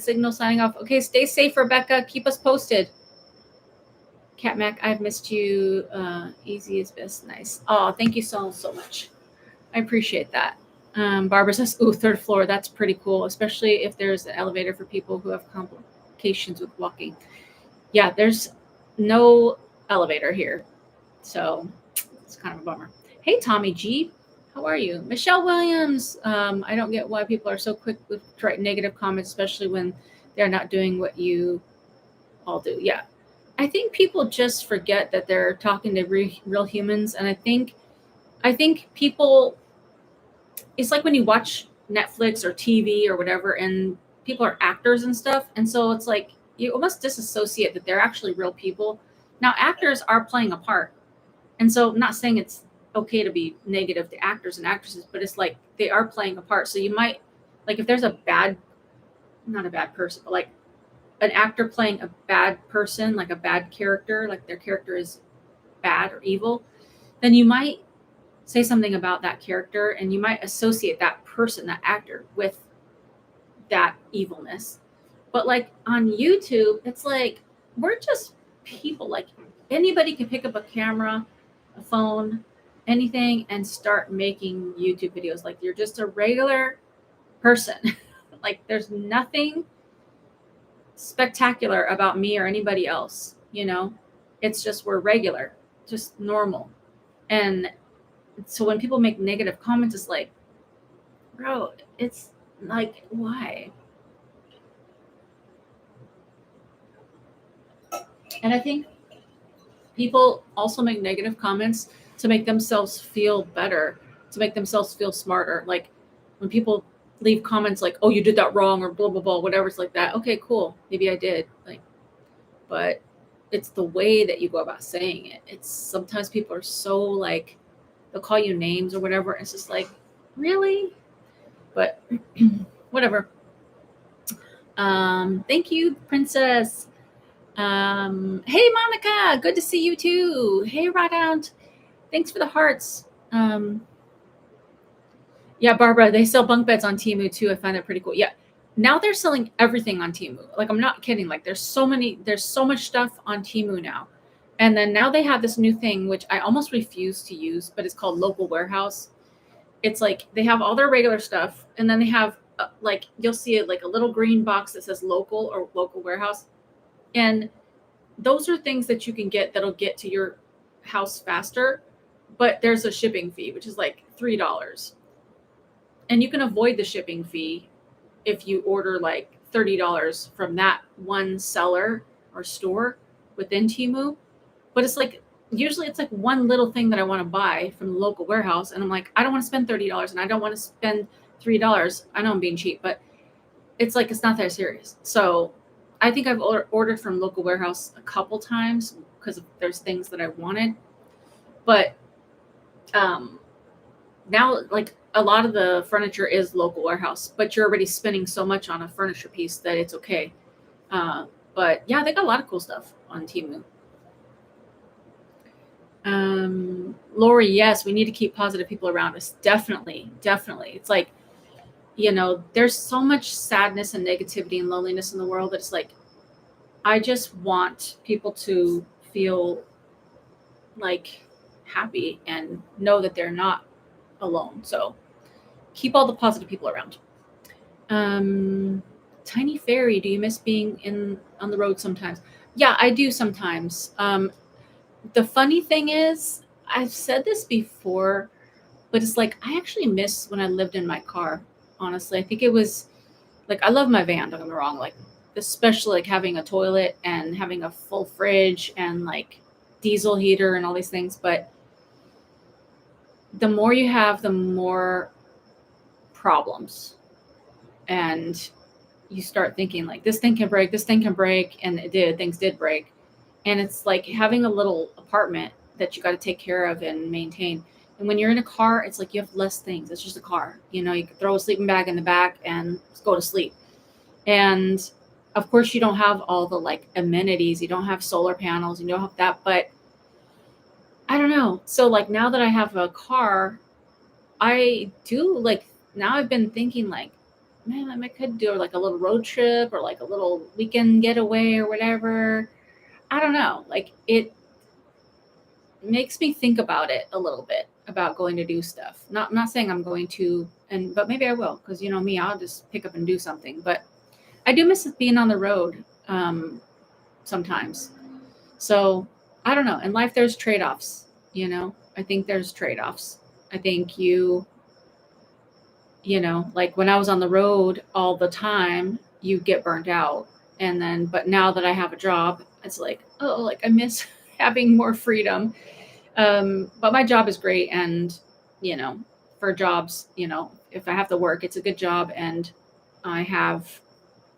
signal signing off. Okay, stay safe, Rebecca. Keep us posted. Cat Mac, I've missed you. Easy is best. Nice. Oh, thank you so much. I appreciate that. Barbara says, ooh, 3rd floor. That's pretty cool, especially if there's an elevator for people who have complications with walking. Yeah, there's no elevator here. So it's kind of a bummer. Hey, Tommy G. How are you? Michelle Williams. I don't get why people are so quick with write negative comments, especially when they're not doing what you all do. Yeah. I think people just forget that they're talking to real humans. And I think people, it's like when you watch Netflix or TV or whatever, and people are actors and stuff. And so it's like you almost disassociate that they're actually real people. Now, actors are playing a part. And so I'm not saying it's okay to be negative to actors and actresses, but it's like they are playing a part. So you might, like, if there's not a bad person, but like an actor playing a bad person, like a bad character, like their character is bad or evil, then you might say something about that character and you might associate that person, that actor, with that evilness. But like on YouTube, it's like we're just people. Like anybody can pick up a camera, a phone, anything, and start making YouTube videos. Like you're just a regular person. Like there's nothing spectacular about me or anybody else, It's just we're regular, just normal. And so when people make negative comments, it's like, bro, it's like, why? And I think people also make negative comments to make themselves feel better, to make themselves feel smarter. Like when people leave comments like, oh, you did that wrong, or blah, blah, blah, whatever's like that. Okay, cool. Maybe I did. Like, but it's the way that you go about saying it. It's sometimes people are so like, they'll call you names or whatever. It's just like, really? But whatever. Thank you, Princess. Hey, Monica, good to see you too. Hey, Radout, thanks for the hearts. Yeah, Barbara, they sell bunk beds on Teemu too. I find that pretty cool. Yeah, now they're selling everything on Teemu. Like, I'm not kidding. Like, there's so much stuff on Teemu now. And then now they have this new thing, which I almost refuse to use, but it's called Local Warehouse. It's like they have all their regular stuff, and then they have like, you'll see it like a little green box that says local or Local Warehouse. And those are things that you can get that'll get to your house faster, but there's a shipping fee, which is like $3. And you can avoid the shipping fee if you order like $30 from that one seller or store within Teemu. But it's like, usually it's like one little thing that I want to buy from the Local Warehouse. And I'm like, I don't want to spend $30 and I don't want to spend $3. I know I'm being cheap, but it's like, it's not that serious. So I think I've ordered from Local Warehouse a couple times because there's things that I wanted. But now, like, a lot of the furniture is Local Warehouse, but you're already spending so much on a furniture piece that it's okay. But yeah, they got a lot of cool stuff on Teemu. Lori, yes, we need to keep positive people around us. Definitely. It's like, there's so much sadness and negativity and loneliness in the world that it's like, I just want people to feel like happy and know that they're not alone. So keep all the positive people around. Tiny Fairy, do you miss being on the road sometimes? Yeah, I do sometimes. The funny thing is, I've said this before, but it's like I actually miss when I lived in my car. Honestly, I think it was like I love my van. Don't get me wrong. Like especially like having a toilet and having a full fridge and like diesel heater and all these things. But the more you have, the more problems, and you start thinking like this thing can break, this thing can break, and it did. Things did break, and it's like having a little apartment that you got to take care of and maintain. And when you're in a car, it's like you have less things. It's just a car. You know, you can throw a sleeping bag in the back and go to sleep. And of course, you don't have all the like amenities. You don't have solar panels. You don't have that. But I don't know. So like now that I have a car, I do like now I've been thinking like, man, I could do like a little road trip or like a little weekend getaway or whatever. I don't know. Like it makes me think about it a little bit about going to do stuff. I'm not saying I'm going to, and but maybe I will because you know me, I'll just pick up and do something. But I do miss being on the road sometimes. So I don't know. In life, there's trade offs. You know, I think there's trade offs. I think you know, like when I was on the road all the time, you get burnt out. And then, but now that I have a job, it's like, oh, like I miss having more freedom. But my job is great. And, you know, for jobs, you know, if I have to work, it's a good job. And I have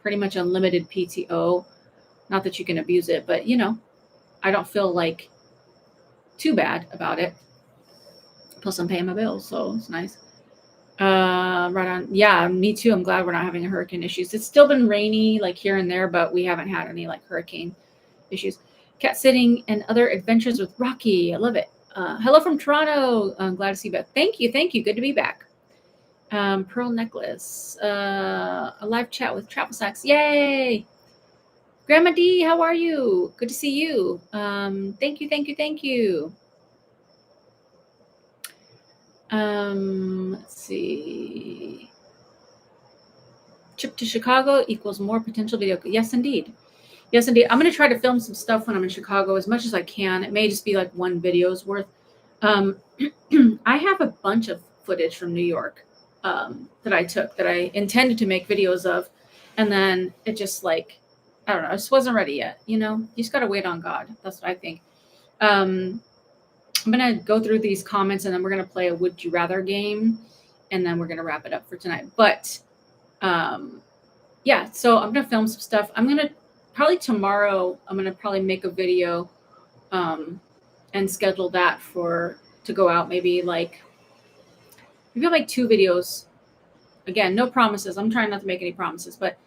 pretty much unlimited PTO. Not that you can abuse it, but, you know, I don't feel like too bad about it. Plus, I'm paying my bills. So it's nice. Right on. Yeah, me too. I'm glad we're not having hurricane issues. It's still been rainy, like here and there, but we haven't had any like hurricane issues. Cat sitting and other adventures with Rocky. I love it. Hello from Toronto. I'm glad to see you back. Thank you. Thank you. Good to be back. Pearl necklace. A live chat with Travel Snacks. Yay. Grandma D, how are you? Good to see you. Thank you. Thank you. Thank you. Let's see. Trip to Chicago equals more potential video. Yes, indeed. Yes, indeed. I'm going to try to film some stuff when I'm in Chicago as much as I can. It may just be like one video's worth. Um, I have a bunch of footage from New York that I took that I intended to make videos of. And then it just like, I don't know, I just wasn't ready yet. You know, you just got to wait on God. That's what I think. I'm going to go through these comments and then we're going to play a Would You Rather game. And then we're going to wrap it up for tonight. But yeah, so I'm gonna film some stuff. I'm gonna probably tomorrow. I'm gonna probably make a video, and schedule that for to go out. Maybe like 2 videos. Again, no promises. I'm trying not to make any promises, but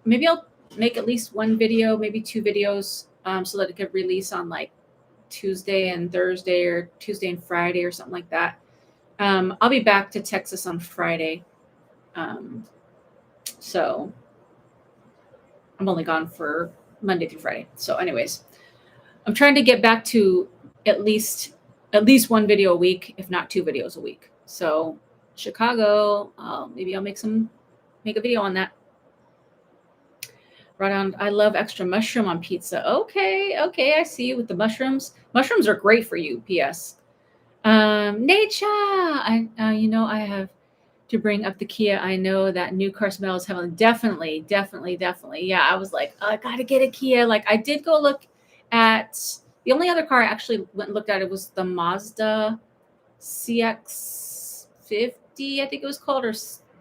maybe I'll make at least one video, maybe 2 videos, so that it could release on like Tuesday and Thursday or Tuesday and Friday or something like that. I'll be back to Texas on Friday, so I'm only gone for Monday through Friday. So, anyways, I'm trying to get back to at least one video a week, if not 2 videos a week. So, Chicago, maybe I'll make a video on that. Right on. I love extra mushroom on pizza. Okay, I see you with the mushrooms. Mushrooms are great for you. P.S. Nature. You know, I have to bring up the Kia. I know that new car smells heavenly. Definitely. Yeah, I was like, oh, I gotta get a Kia. Like I did go look at the only other car I actually went and looked at. It was the Mazda CX-50, I think it was called.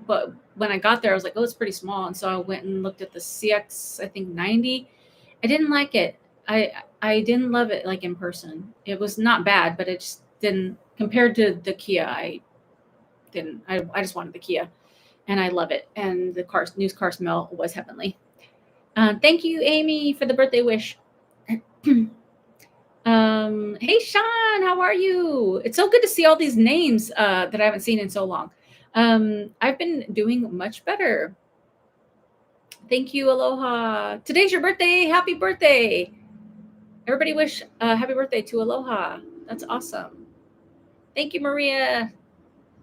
But when I got there, I was like, oh, it's pretty small. And so I went and looked at the CX, I think 90. I didn't like it. I didn't love it like in person. It was not bad, but it just didn't compared to the Kia. I just wanted the Kia, and I love it. And the new car smell was heavenly. Thank you, Amy, for the birthday wish. Hey, Sean, how are you? It's so good to see all these names that I haven't seen in so long. I've been doing much better. Thank you, Aloha. Today's your birthday. Happy birthday. Everybody wish happy birthday to Aloha. That's awesome. Thank you, Maria.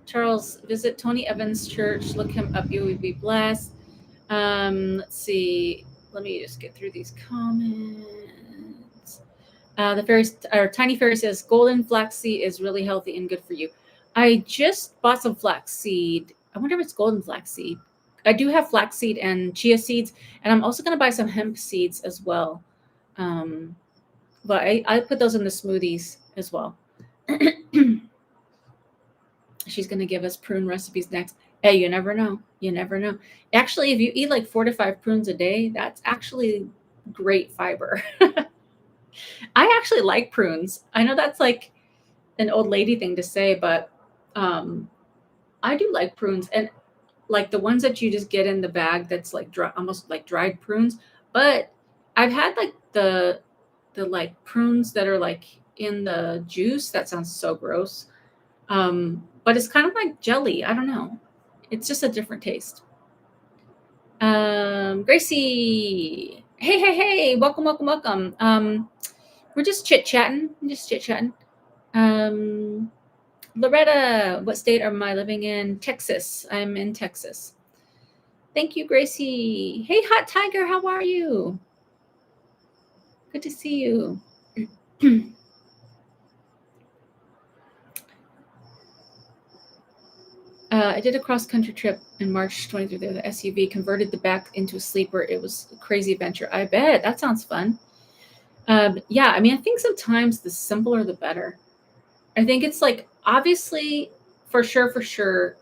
Charles, visit Tony Evans Church. Look him up. You will be blessed. Let's see. let me just get through these comments. The fairy, or Tiny Fairy says, golden flaxseed is really healthy and good for you. I just bought some flaxseed. I wonder if it's golden flaxseed. I do have flaxseed and chia seeds, and I'm also going to buy some hemp seeds as well. But I put those in the smoothies as well. She's going to give us prune recipes next. Hey, you never know. You never know. Actually, if you eat like 4 to 5 prunes a day, that's actually great fiber. I actually like prunes. I know that's like an old lady thing to say, but I do like prunes, and like the ones that you just get in the bag that's like dry, almost like dried prunes. But I've had like the like prunes that are like in the juice. That sounds so gross. But it's kind of like jelly. I don't know. It's just a different taste. Gracie, hey, welcome, welcome, welcome. We're just chit chatting, Loretta, what state am I living in? Texas. I'm in Texas. Thank you, Gracie. Hey, Hot Tiger, how are you? Good to see you. I did a cross-country trip in March 23. The SUV converted the back into a sleeper. It was a crazy adventure. I bet. That sounds fun. Yeah, I mean, I think sometimes the simpler the better. I think it's like, obviously, for sure,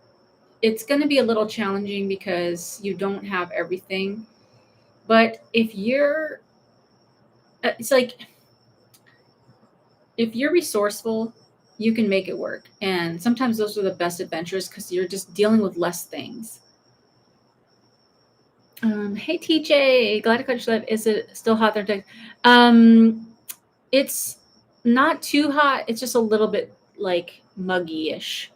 it's going to be a little challenging because you don't have everything. But if you're, it's like, if you're resourceful, you can make it work. And sometimes those are the best adventures because you're just dealing with less things. Hey TJ, glad to catch you live. Is it still hot there? It's not too hot. It's just a little bit like muggy-ish.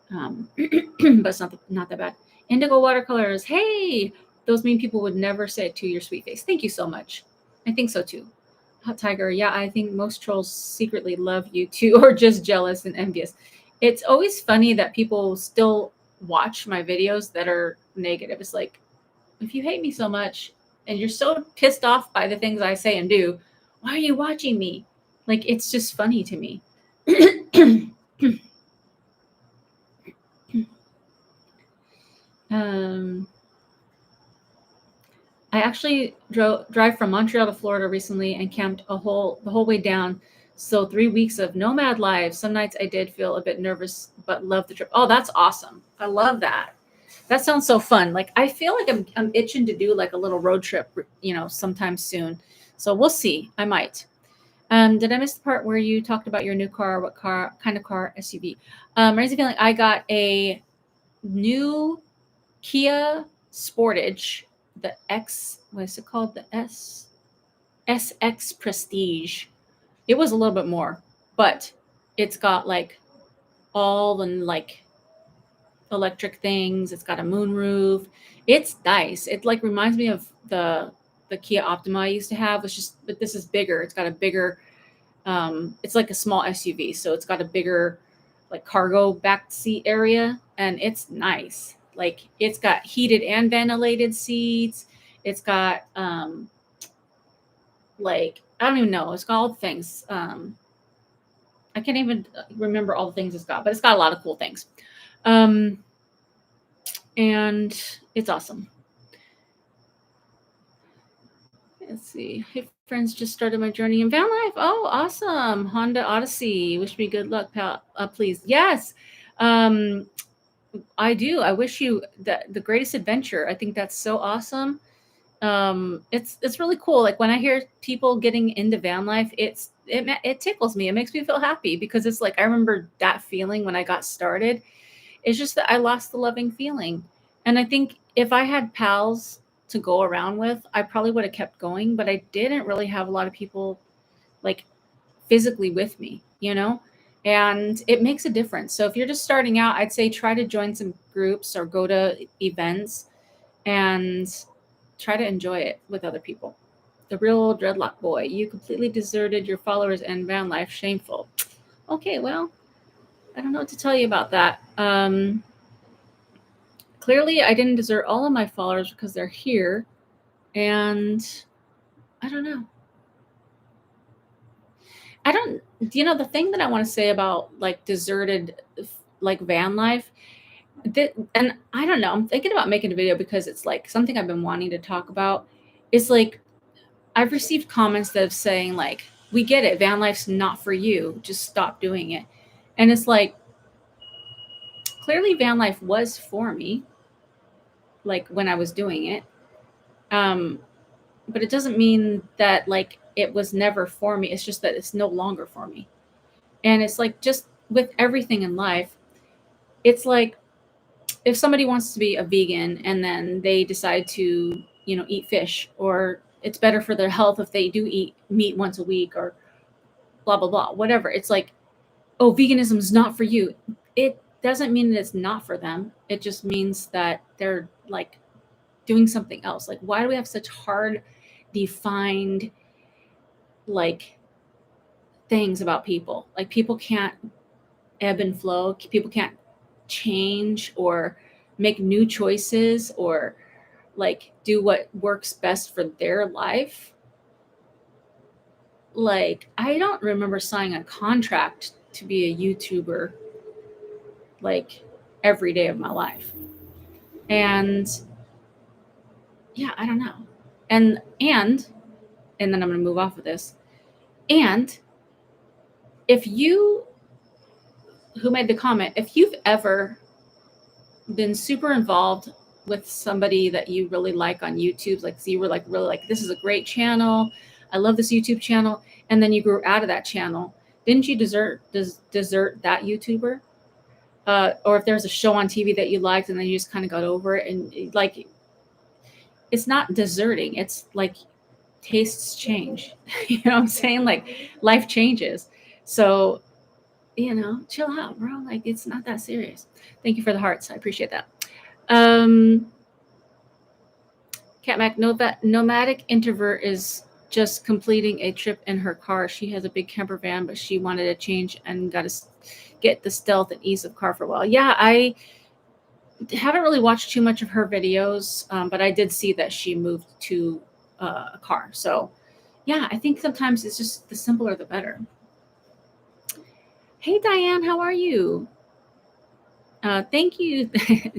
But it's not that bad. Indigo watercolors. Hey, those mean people would never say it to your sweet face. Thank you so much. I think so too. Hot Tiger. Yeah, I think most trolls secretly love you too, or just jealous and envious. It's always funny that people still watch my videos that are negative. It's like, if you hate me so much and you're so pissed off by the things I say and do, why are you watching me? Like, it's just funny to me. I actually drive from Montreal to Florida recently and camped the whole way down. So 3 weeks of nomad life. Some nights I did feel a bit nervous, but love the trip. Oh, that's awesome! I love that. That sounds so fun. Like, I feel like I'm itching to do like a little road trip, sometime soon. So we'll see. I might. Did I miss the part where you talked about your new car? What car? Kind of car? SUV? Raising feeling. I got a new Kia Sportage, the X, what is it called? The SX Prestige. It was a little bit more, but it's got like all the like electric things. It's got a moonroof. It's nice. It like reminds me of the Kia Optima I used to have. But this is bigger. It's got a bigger. It's like a small SUV, so it's got a bigger like cargo back seat area, and it's nice. Like, it's got heated and ventilated seats. It's got like, I don't even know. It's got all the things. I can't even remember all the things it's got, but it's got a lot of cool things. And it's awesome. Let's see. Hey, friends, just started my journey in van life. Oh, awesome. Honda Odyssey. Wish me good luck, pal. Please. Yes. I do. I wish you the greatest adventure. I think that's so awesome. It's really cool. Like, when I hear people getting into van life, it tickles me. It makes me feel happy because it's like, I remember that feeling when I got started. It's just that I lost the loving feeling. And I think if I had pals to go around with, I probably would have kept going, but I didn't really have a lot of people like physically with me. And it makes a difference. So if you're just starting out, I'd say try to join some groups or go to events and try to enjoy it with other people. The real dreadlock boy, you completely deserted your followers and van life. Shameful. Okay, well, I don't know what to tell you about that. Clearly, I didn't desert all of my followers because they're here. And I don't know. The thing that I want to say about like deserted, like van life, and I don't know, I'm thinking about making a video because it's like something I've been wanting to talk about. Is like, I've received comments that are saying like, we get it, van life's not for you, just stop doing it. And it's like, clearly van life was for me, like when I was doing it. Um, but it doesn't mean that like it was never for me. It's just that it's no longer for me. And it's like, just with everything in life, it's like, if somebody wants to be a vegan and then they decide to, eat fish, or it's better for their health if they do eat meat once a week, or blah, blah, blah, whatever. It's like, oh, veganism is not for you. It doesn't mean that it's not for them. It just means that they're like doing something else. Like, why do we have such hard, defined, like, things about people? Like, people can't ebb and flow. People can't change or make new choices, or like do what works best for their life. Like, I don't remember signing a contract to be a YouTuber like every day of my life. And yeah, I don't know. And then I'm going to move off of this. And if you, who made the comment, if you've ever been super involved with somebody that you really like on YouTube, like, so you were like really like, this is a great channel, I love this YouTube channel, and then you grew out of that channel, didn't you desert that YouTuber? Or if there's a show on TV that you liked and then you just kind of got over it, and like, it's not deserting, it's like tastes change. You know what I'm saying? Like, life changes. So, chill out, bro. Like, it's not that serious. Thank you for the hearts. I appreciate that. Catmac, nomadic introvert is just completing a trip in her car. She has a big camper van, but she wanted to change and got to get the stealth and ease of car for a while. Yeah, I haven't really watched too much of her videos, but I did see that she moved to a car. So, yeah, I think sometimes it's just the simpler the better. Hey, Diane, how are you? Thank you.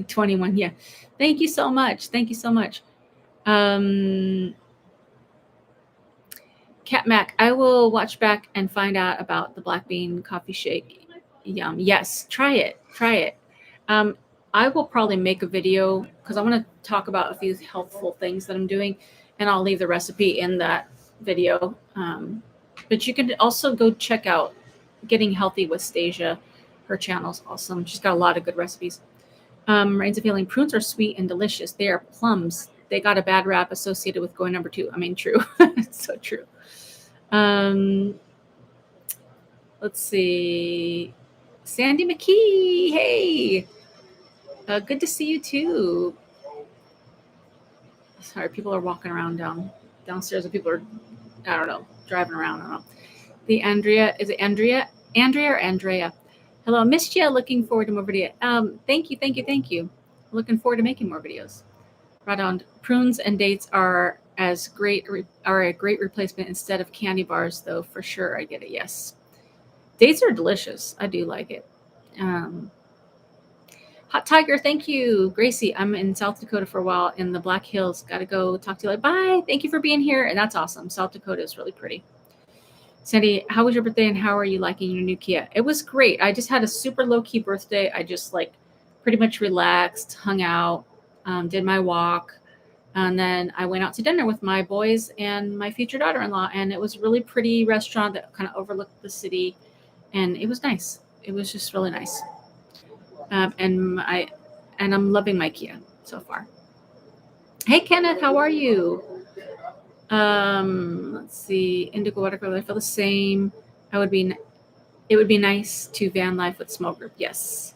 21, yeah. Thank you so much. Thank you so much. Cat Mac, I will watch back and find out about the black bean coffee shake. Yum. Yes, try it. Try it. I will probably make a video because I want to talk about a few helpful things that I'm doing, and I'll leave the recipe in that video. But you can also go check out Getting Healthy with Stasia. Her channel's awesome. She's got a lot of good recipes. Rains of Healing, prunes are sweet and delicious. They are plums. They got a bad rap associated with going number 2. I mean, true. It's so true. Let's see. Sandy McKee. Hey. Good to see you too. Sorry, people are walking around downstairs, and people are, I don't know, driving around. I don't know. The Andrea, is it Andrea? Andrea or Andrea? Hello, missed you. Looking forward to more video. Thank you. Looking forward to making more videos. Right on. Prunes and dates are a great replacement instead of candy bars, though, for sure. I get it. Yes, dates are delicious. I do like it. Hot Tiger, thank you. Gracie, I'm in South Dakota for a while in the Black Hills. Got to go talk to you later. Bye. Thank you for being here. And that's awesome. South Dakota is really pretty. Sandy, how was your birthday and how are you liking your new Kia? It was great. I just had a super low-key birthday. I just pretty much relaxed, hung out, did my walk. And then I went out to dinner with my boys and my future daughter-in-law. And it was a really pretty restaurant that kind of overlooked the city. And it was nice. It was just really nice. And I'm loving my Kia so far. Hey, Kenneth, how are you? Let's see. Indigo watercolor. I feel the same. It would be nice to van life with small group. Yes,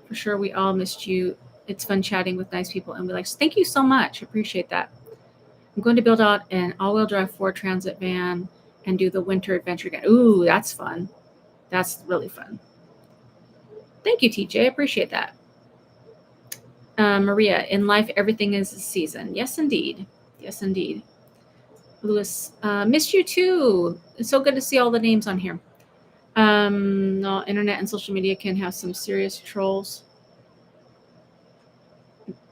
for sure. We all missed you. It's fun chatting with nice people, and we like. Thank you so much. Appreciate that. I'm going to build out an all-wheel drive Ford Transit van and do the winter adventure again. Ooh, that's fun. That's really fun. Thank you, TJ. I appreciate that. Maria, in life, everything is a season. Yes, indeed. Yes, indeed. Lewis, missed you too. It's so good to see all the names on here. No, internet and social media can have some serious trolls.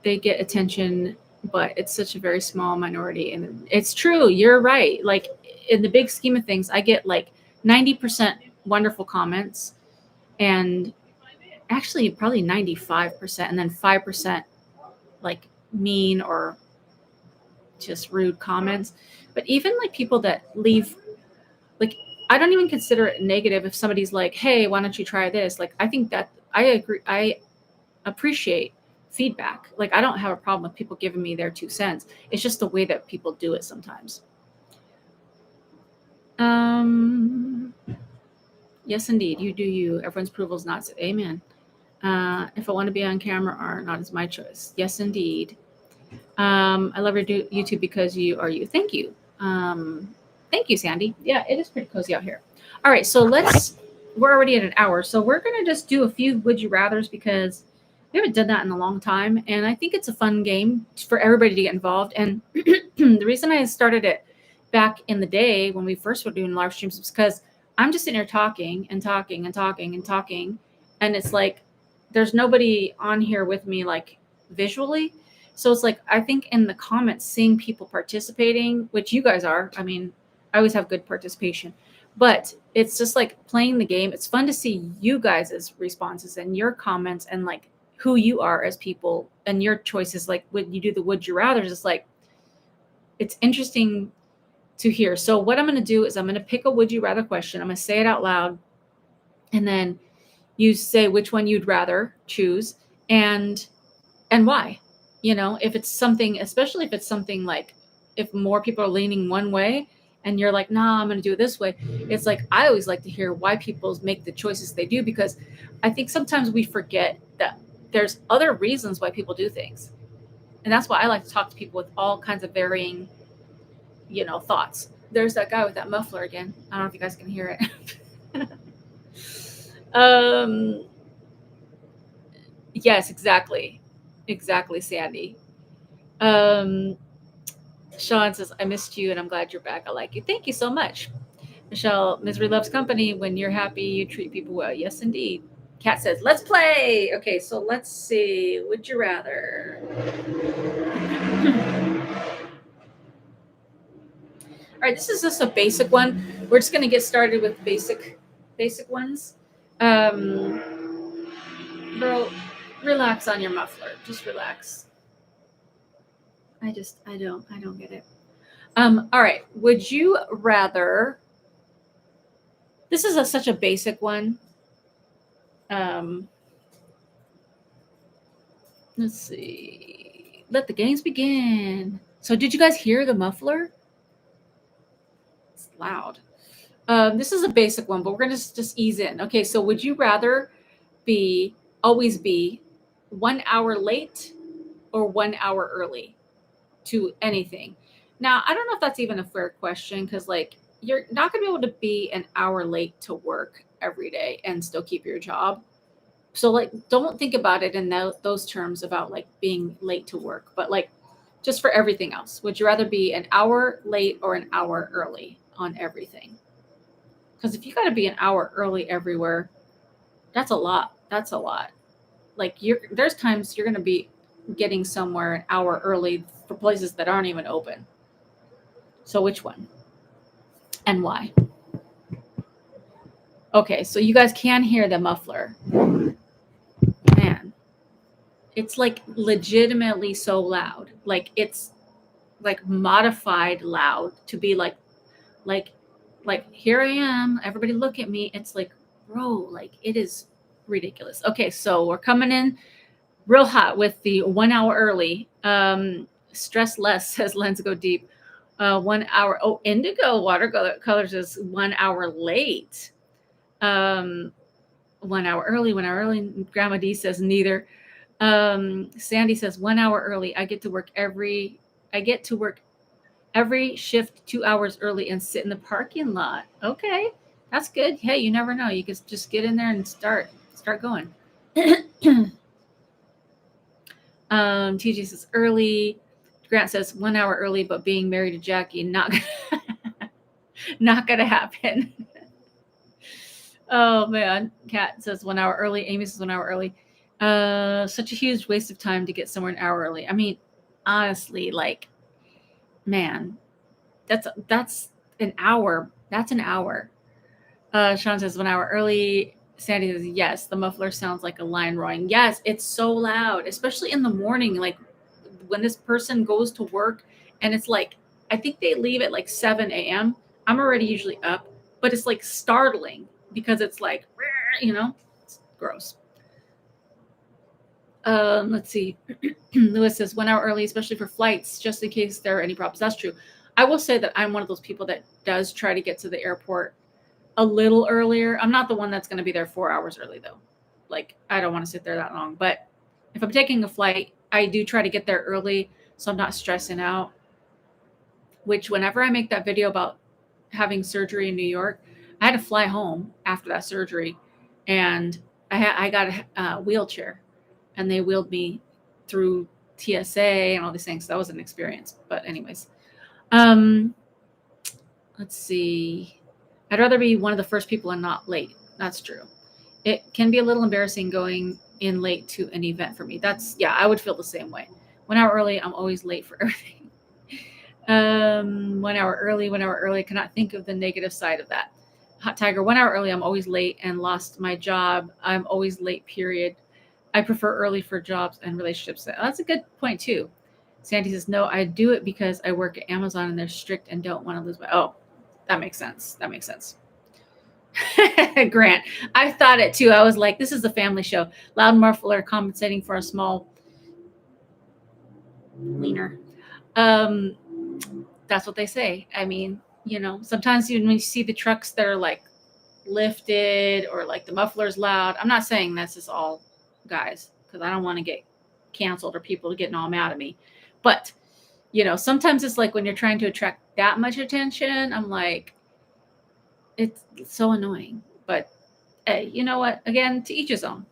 They get attention, but it's such a very small minority. And it's true. You're right. Like in the big scheme of things, I get like 90% wonderful comments and actually probably 95%, and then 5% like mean or just rude comments. But even like people that leave, like, I don't even consider it negative if somebody's like, hey, why don't you try this? Like, I think that I agree. I appreciate feedback. Like, I don't have a problem with people giving me their 2 cents. It's just the way that people do it sometimes. Yes, indeed. You do you. Everyone's approval is not. Amen. If I want to be on camera or not is my choice. Yes, indeed. I love your YouTube because you are you. Thank you. Thank you, Sandy. Yeah, it is pretty cozy out here. All right, so we're already at an hour. So we're going to just do a few would you rathers because we haven't done that in a long time. And I think it's a fun game for everybody to get involved. And the reason I started it back in the day when we first were doing live streams is because I'm just sitting here talking and talking and talking and talking. And it's like, there's nobody on here with me like visually. So it's like, I think in the comments, seeing people participating, which you guys are, I mean, I always have good participation, but it's just like playing the game. It's fun to see you guys' responses and your comments and like who you are as people and your choices. Like when you do the would you rather, it's like, it's interesting to hear. So what I'm going to do is I'm going to pick a would you rather question. I'm going to say it out loud. And then you say which one you'd rather choose and why. You know, if it's something, especially if it's something like if more people are leaning one way and you're like, nah, I'm going to do it this way. It's like, I always like to hear why people make the choices they do, because I think sometimes we forget that there's other reasons why people do things. And that's why I like to talk to people with all kinds of varying, thoughts. There's that guy with that muffler again. I don't know if you guys can hear it. Yes, exactly. Exactly, Sandy. Sean says, I missed you and I'm glad you're back. I like you. Thank you so much. Michelle, misery loves company. When you're happy, you treat people well. Yes, indeed. Kat says, let's play. Okay, so let's see. Would you rather? All right, this is just a basic one. We're just going to get started with basic ones. Bro, relax on your muffler. Just relax. I don't get it. All right. Would you rather? This is such a basic one. Let's see. Let the games begin. So, did you guys hear the muffler? It's loud. This is a basic one, but we're gonna just ease in. Okay. So, would you rather always be 1 hour late or 1 hour early to anything? Now, I don't know if that's even a fair question because, like, you're not going to be able to be an hour late to work every day and still keep your job. So, like, don't think about it in those terms about like being late to work, but like just for everything else. Would you rather be an hour late or an hour early on everything? Because if you got to be an hour early everywhere, that's a lot. That's a lot. Like, there's times you're going to be getting somewhere an hour early for places that aren't even open. So which one and why? Okay, so you guys can hear the muffler. Man, it's like legitimately so loud. Like it's like modified loud to be like here I am, everybody look at me. It's like, bro, like it is ridiculous. Okay, so we're coming in real hot with the 1 hour early. Stress less, says Lens Go Deep. 1 hour. Oh, indigo watercolors is 1 hour late. 1 hour early, 1 hour early. Grandma D says neither. Sandy says 1 hour early. I get to work every shift 2 hours early and sit in the parking lot. Okay, that's good. Hey, you never know. You can just get in there and start going. TJ says early. Grant says 1 hour early, but being married to Jackie, not not gonna happen. Oh man. Kat says 1 hour early. Amy says 1 hour early. Such a huge waste of time to get somewhere an hour early. I mean, honestly, like, man, that's an hour. That's an hour. Sean says 1 hour early. Sandy says yes. The muffler sounds like a lion roaring. Yes, it's so loud, especially in the morning. Like when this person goes to work, and it's like, I think they leave at like 7 a.m. I'm already usually up, but it's like startling because it's like, it's gross. Let's see. Lewis says 1 hour early, especially for flights, just in case there are any problems. That's true. I will say that I'm one of those people that does try to get to the airport a little earlier. I'm not the one that's going to be there 4 hours early, though. Like, I don't want to sit there that long. But if I'm taking a flight, I do try to get there early so I'm not stressing out. Which, whenever I make that video about having surgery in New York, I had to fly home after that surgery, and I got a wheelchair, and they wheeled me through TSA and all these things. So that was an experience. But anyways, let's see. I'd rather be one of the first people and not late. That's true. It can be a little embarrassing going in late to an event for me. I would feel the same way. 1 hour early, I'm always late for everything. 1 hour early, 1 hour early. I cannot think of the negative side of that. Hot Tiger, 1 hour early, I'm always late and lost my job. I'm always late, period. I prefer early for jobs and relationships. That's a good point too. Sandy says, no, I do it because I work at Amazon and they're strict and don't want to lose my, that makes sense. That makes sense. Grant, I thought it too. I was like, this is a family show. Loud muffler compensating for a small leaner. That's what they say. I mean, sometimes when you see the trucks that are like lifted or like the muffler's loud, I'm not saying this is all guys because I don't want to get canceled or people getting all mad at me. But, sometimes it's like when you're trying to attract that much attention, I'm like, it's so annoying. But hey, you know what? Again, to each his own.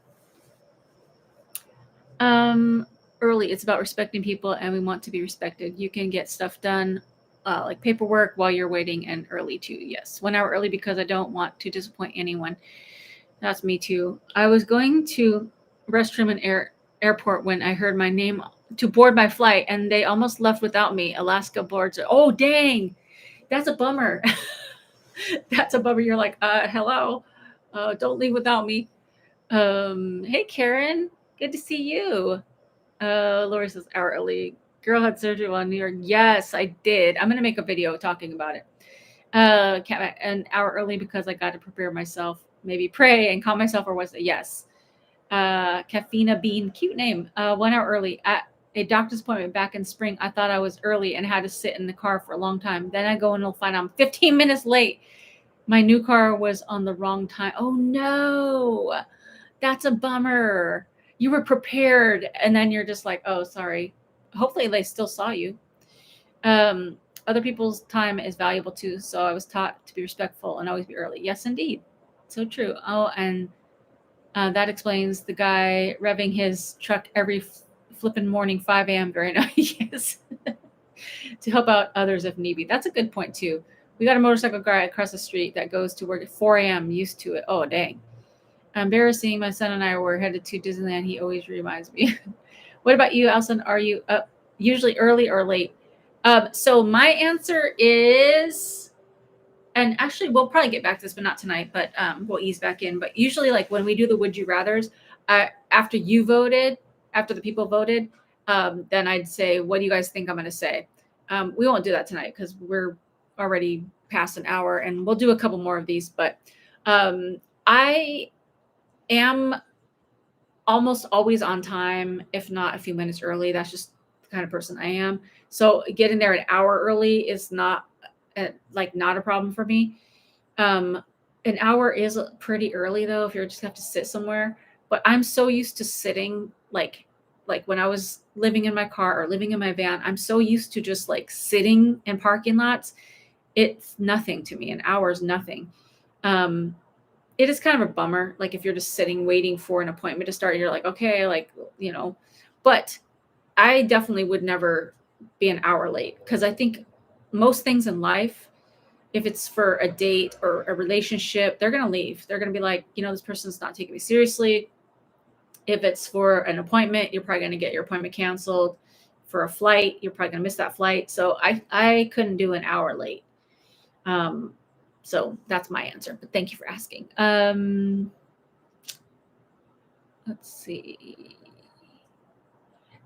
Early, it's about respecting people, and we want to be respected. You can get stuff done, like paperwork, while you're waiting, and early too. Yes, 1 hour early because I don't want to disappoint anyone. That's me too. I was going to restroom in airport when I heard my name to board my flight, and they almost left without me. Alaska boards. Oh, dang. That's a bummer. That's a bummer. You're like, hello. Don't leave without me. Hey, Karen. Good to see you. Lori says, hour early. Girl had surgery while in New York. Yes, I did. I'm going to make a video talking about it. An hour early because I got to prepare myself. Maybe pray and calm myself, or was it? Yes. Caffeina Bean, cute name. 1 hour early at a doctor's appointment back in spring. I thought I was early and had to sit in the car for a long time. Then I go and I'll find I'm 15 minutes late. My new car was on the wrong time. Oh no, that's a bummer. You were prepared and then you're just like, oh, sorry. Hopefully they still saw you. Other people's time is valuable too. So I was taught to be respectful and always be early. Yes, indeed. So true. Oh, and that explains the guy revving his truck every flipping morning, 5 a.m. Very nice. To help out others if need be. That's a good point too. We got a motorcycle guy across the street that goes to work at 4 a.m. Used to it. Oh, dang. Embarrassing. My son and I were headed to Disneyland. He always reminds me. What about you, Allison? Are you up usually early or late? So my answer is, and actually we'll probably get back to this, but not tonight, but we'll ease back in. But usually like when we do the would you rathers, after the people voted, then I'd say, what do you guys think I'm going to say? We won't do that tonight because we're already past an hour and we'll do a couple more of these, but I am almost always on time, if not a few minutes early. That's just the kind of person I am. So getting there an hour early is not a problem for me. An hour is pretty early though, if you just have to sit somewhere. But I'm so used to sitting, like when I was living in my car or living in my van, I'm so used to just like sitting in parking lots. It's nothing to me. An hour is nothing. It is kind of a bummer. Like if you're just sitting waiting for an appointment to start, you're like, okay, but I definitely would never be an hour late, because I think most things in life, if it's for a date or a relationship, they're going to leave. They're going to be like, this person's not taking me seriously. If it's for an appointment, you're probably going to get your appointment canceled. For a flight, you're probably going to miss that flight. So I couldn't do an hour late. So that's my answer. But thank you for asking. Let's see.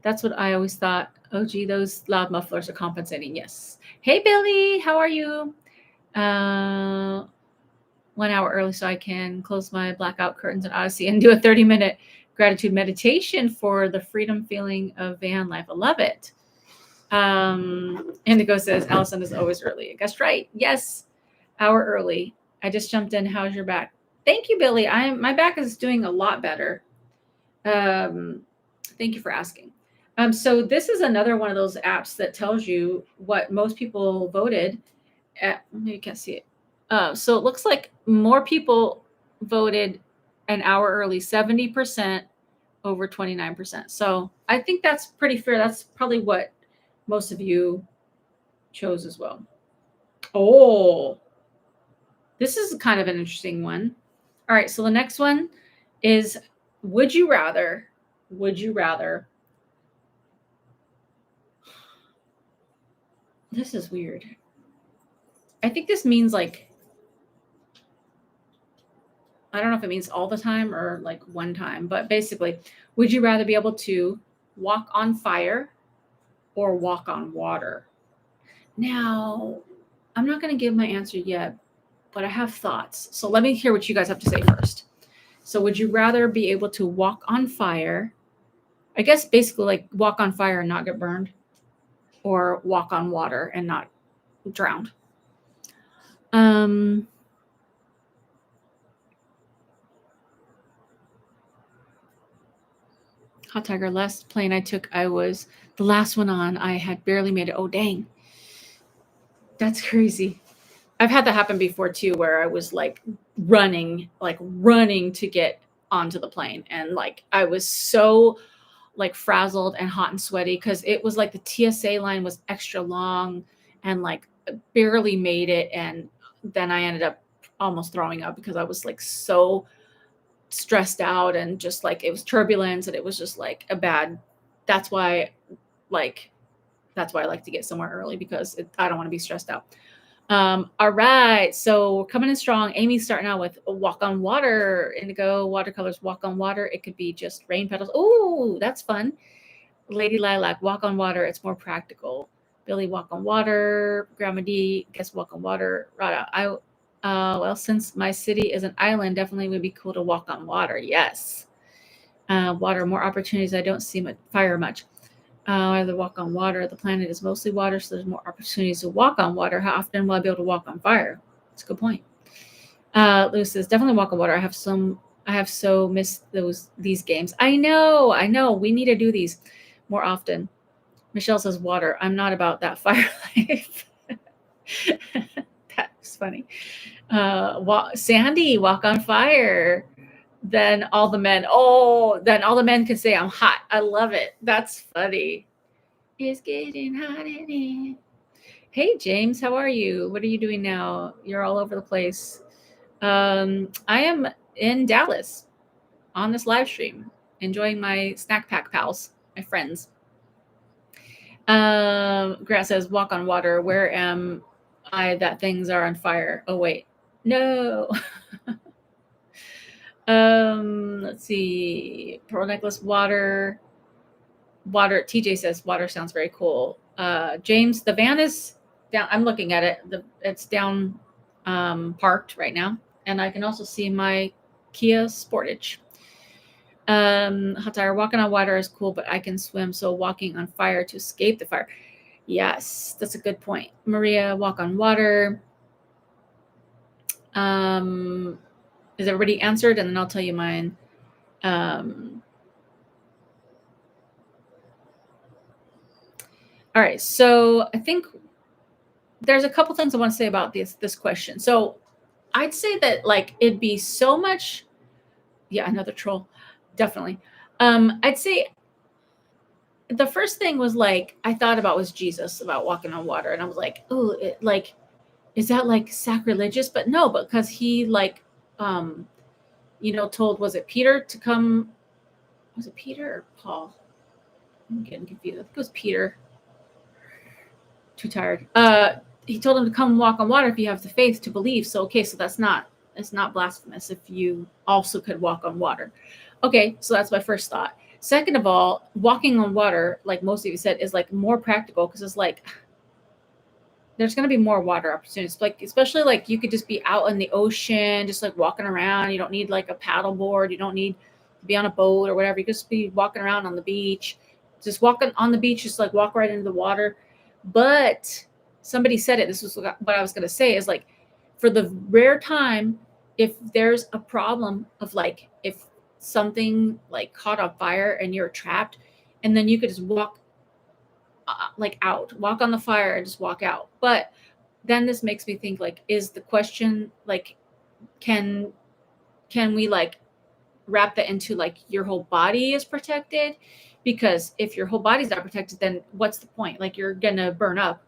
That's what I always thought. Oh, gee, those loud mufflers are compensating. Yes. Hey, Billy, how are you? 1 hour early so I can close my blackout curtains in Odyssey and do a 30-minute gratitude meditation for the freedom feeling of van life. I love it. Indigo says, Allison is always early. I guess right. Yes, hour early. I just jumped in. How's your back? Thank you, Billy. My back is doing a lot better. Thank you for asking. So this is another one of those apps that tells you what most people voted at. You can't see it. So it looks like more people voted an hour early, 70% over 29%. So I think that's pretty fair. That's probably what most of you chose as well. Oh, this is kind of an interesting one. All right. So the next one is, would you rather, this is weird. I think this means like, I don't know if it means all the time or like one time, but basically, would you rather be able to walk on fire or walk on water? Now, I'm not going to give my answer yet, but I have thoughts. So let me hear what you guys have to say first. So would you rather be able to walk on fire? I guess basically like walk on fire and not get burned, or walk on water and not drowned. Hot Tiger, last plane I took, I was the last one on. I had barely made it. Oh, dang. That's crazy. I've had that happen before too, where I was like running to get onto the plane. And like, I was so like frazzled and hot and sweaty because it was like the TSA line was extra long and like barely made it. And then I ended up almost throwing up because I was like so stressed out and just like it was turbulence and it was just like a bad. That's why I like to get somewhere early because I don't want to be stressed out. All right, so we're coming in strong. Amy's starting out with walk on water. Indigo watercolors, walk on water. It could be just rain petals. Oh, that's fun. Lady Lilac, walk on water. It's more practical. Billy, walk on water. Grandma D, guess walk on water. Rada, well, since my city is an island, definitely would be cool to walk on water. Yes. Water, more opportunities. I don't see fire much. Either walk on water. The planet is mostly water, so there's more opportunities to walk on water. How often will I be able to walk on fire? That's a good point. Lewis says, definitely walk on water. I have so missed these games. I know. We need to do these more often. Michelle says water. I'm not about that fire life. That's funny. Sandy, walk on fire. Then all the men can say I'm hot. I love it. That's funny. It's getting hot in here. Hey James, how are you? What are you doing now? You're all over the place. I am in Dallas on this live stream, enjoying my snack pack pals, my friends. Grant says, walk on water. Where am I that things are on fire? Oh, wait. No. Let's see. Pearl necklace, water. TJ says water sounds very cool. James, the van is down. I'm looking at it. It's down parked right now. And I can also see my Kia Sportage. Hot tire, walking on water is cool, but I can swim, so walking on fire to escape the fire. Yes, that's a good point. Maria, walk on water. Is everybody answered? And then I'll tell you mine. All right, so I think there's a couple things I want to say about this question. So I'd say that like it'd be so much. Yeah, another troll, definitely. I'd say the first thing was like I thought about was Jesus about walking on water, and I was like, oh, like is that like sacrilegious? But no, because he like told, was it Peter to come? Was it Peter or Paul? I'm getting confused. I think it was Peter. Too tired. He told him to come walk on water if you have the faith to believe. So okay, so it's not blasphemous if you also could walk on water. Okay, so that's my first thought. Second of all, walking on water, like most of you said, is like more practical because it's like there's going to be more water opportunities. Like especially like you could just be out in the ocean, just like walking around. You don't need like a paddle board. You don't need to be on a boat or whatever. You could just be walking around on the beach. Just walking on the beach, just like walk right into the water. But somebody said it. This was what I was going to say is like for the rare time, if there's a problem of like if something like caught on fire and you're trapped, and then you could just walk walk on the fire and just walk out. But then this makes me think like, is the question like, can we like wrap that into like your whole body is protected? Because if your whole body's not protected, then what's the point? Like you're gonna burn up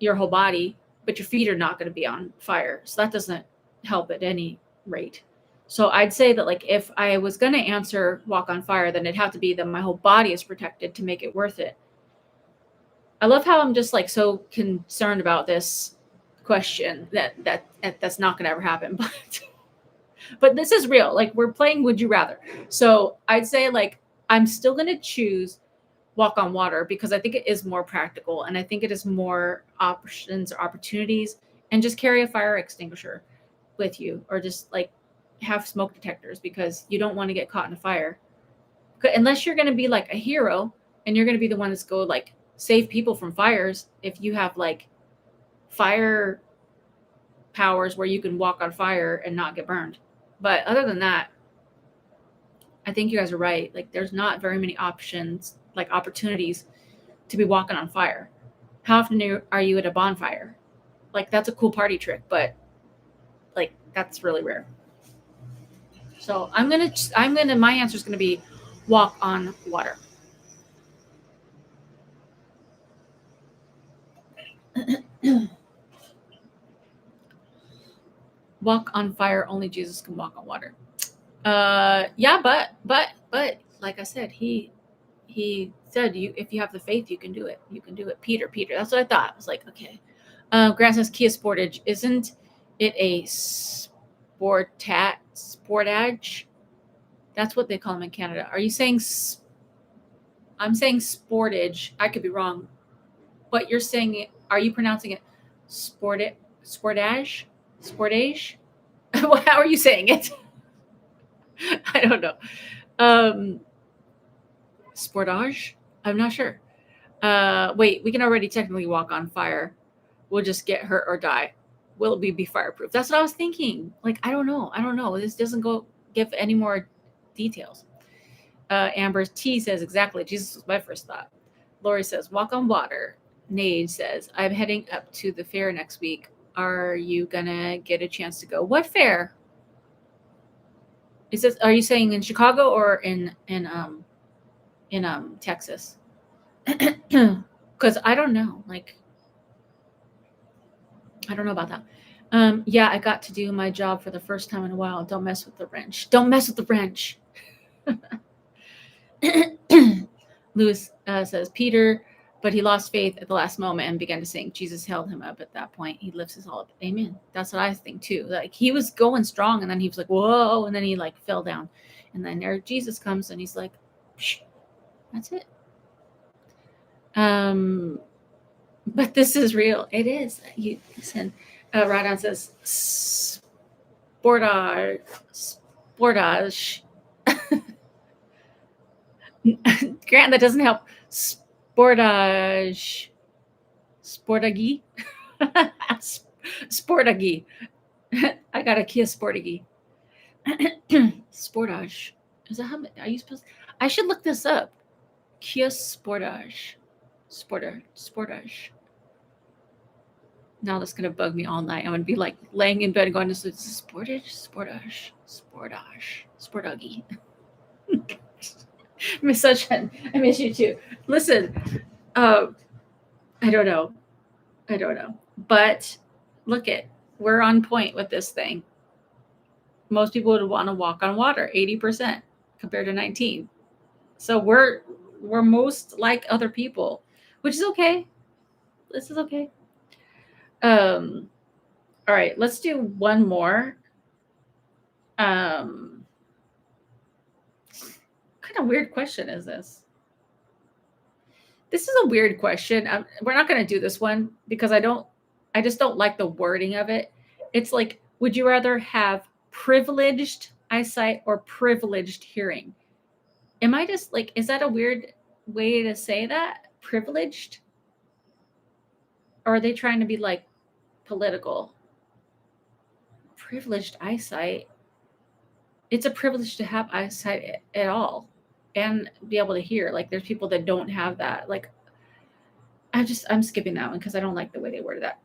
your whole body, but your feet are not going to be on fire. So that doesn't help at any rate. So I'd say that like if I was going to answer walk on fire, then it'd have to be that my whole body is protected to make it worth it. I love how I'm just like so concerned about this question that's not going to ever happen. But this is real. Like we're playing Would You Rather. So I'd say like I'm still going to choose walk on water because I think it is more practical and I think it is more options or opportunities, and just carry a fire extinguisher with you or just like have smoke detectors because you don't want to get caught in a fire unless you're going to be like a hero and you're going to be the one that's go like save people from fires. If you have like fire powers where you can walk on fire and not get burned. But other than that, I think you guys are right. Like there's not very many options, like opportunities to be walking on fire. How often are you at a bonfire? Like that's a cool party trick, but like that's really rare. So my answer is gonna be walk on water. Walk on fire. Only Jesus can walk on water. Yeah, but like I said, he said you if you have the faith, you can do it. You can do it. Peter. That's what I thought. I was like, okay. Grant says Kia Sportage. Isn't it a Sportage? That's what they call them in Canada. Are you saying? I'm saying Sportage. I could be wrong. But you're saying it. Are you pronouncing it Sportage? Sportage? How are you saying it? I don't know. Um, Sportage? I'm not sure. Wait, we can already technically walk on fire. We'll just get hurt or die. Will we be fireproof? That's what I was thinking. Like, I don't know. This doesn't give any more details. Amber T says exactly. Jesus was my first thought. Lori says walk on water. Nade says I'm heading up to the fair next week. Are you gonna get a chance to go? What fair? Is this? Are you saying in Chicago or in Texas? Because I don't know. Like I don't know about that. Yeah, I got to do my job for the first time in a while. Don't mess with the wrench. Don't mess with the wrench. Lewis says Peter, but he lost faith at the last moment and began to sing. Jesus held him up at that point. He lifts his all up. Amen. That's what I think too. Like he was going strong, and then he was like, "Whoa!" and then he like fell down, and then there Jesus comes, and he's like, psh, "That's it." But this is real. It is. You listen. Radon says Sportage. Grant, that doesn't help. Sportage. Sportage. Sportage. I got a Kia Sportage. Sportage. Is that how are you supposed? I should look this up. Kia Sportage. Sportage. Now that's gonna bug me all night. I'm gonna be like laying in bed going to sleep. Sportage. Miss Sunshine, I miss you too. Listen, I don't know. I don't know. But look it, we're on point with this thing. Most people would want to walk on water, 80% compared to 19. So we're most like other people, which is okay. This is okay. All right, let's do one more. What kind of weird question is this? This is a weird question. We're not going to do this one because I just don't like the wording of it. It's like, would you rather have privileged eyesight or privileged hearing? Am I just like, is that a weird way to say that? Privileged? Or are they trying to be like political? Privileged eyesight. It's a privilege to have eyesight at all and be able to hear. Like there's people that don't have that. Like I'm skipping that one because I don't like the way they worded that.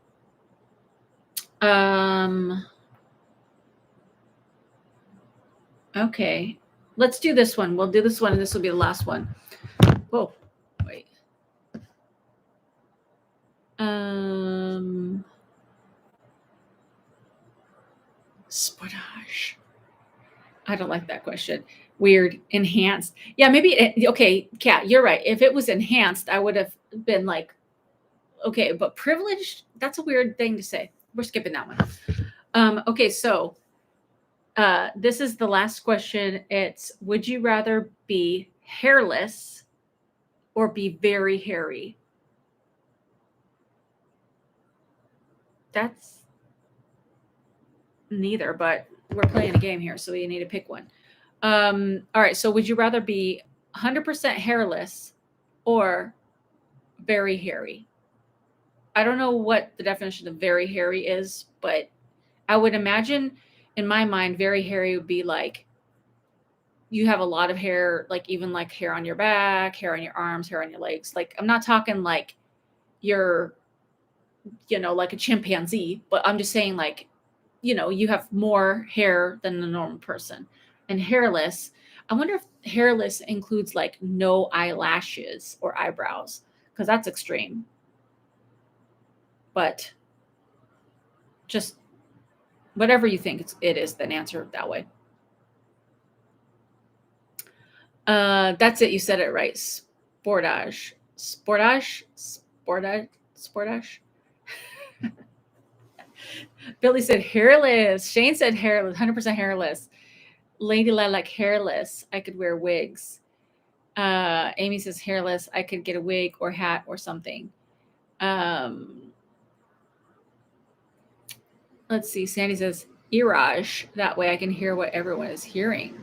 Okay. Let's do this one. We'll do this one and this will be the last one. Whoa. Wait. Sportage. I don't like that question. Weird. Enhanced. Yeah, maybe. Okay, Kat, you're right. If it was enhanced, I would have been like, okay, but privileged, that's a weird thing to say. We're skipping that one. Okay, so this is the last question. It's, would you rather be hairless or be very hairy? That's neither, but we're playing a game here, so you need to pick one. All right, so would you rather be 100% hairless or very hairy? I don't know what the definition of very hairy is, but I would imagine in my mind, very hairy would be like you have a lot of hair, like even like hair on your back, hair on your arms, hair on your legs. Like I'm not talking like you're, like a chimpanzee, but I'm just saying like, you have more hair than the normal person. And hairless, I wonder if hairless includes like no eyelashes or eyebrows, because that's extreme. But just whatever you think it is, then answer it that way. That's it. You said it right. Sportage. Billy said hairless. Shane said hairless. 100% hairless. Lady Lilac hairless. I could wear wigs. Amy says hairless. I could get a wig or hat or something. Let's see. Sandy says earage. That way I can hear what everyone is hearing.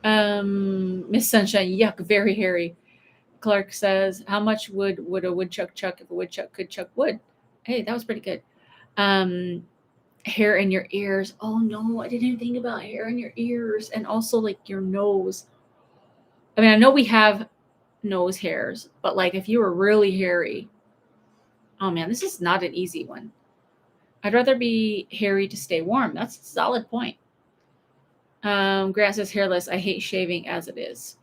Miss Sunshine, yuck, very hairy. Clark says, how much would a woodchuck chuck if a woodchuck could chuck wood? Hey, that was pretty good. Hair in your ears. Oh no, I didn't even think about hair in your ears, and also like your nose. I mean, I know we have nose hairs, but like if you were really hairy, oh man, this is not an easy one. I'd rather be hairy to stay warm. That's a solid point. Grant says hairless. I hate shaving as it is.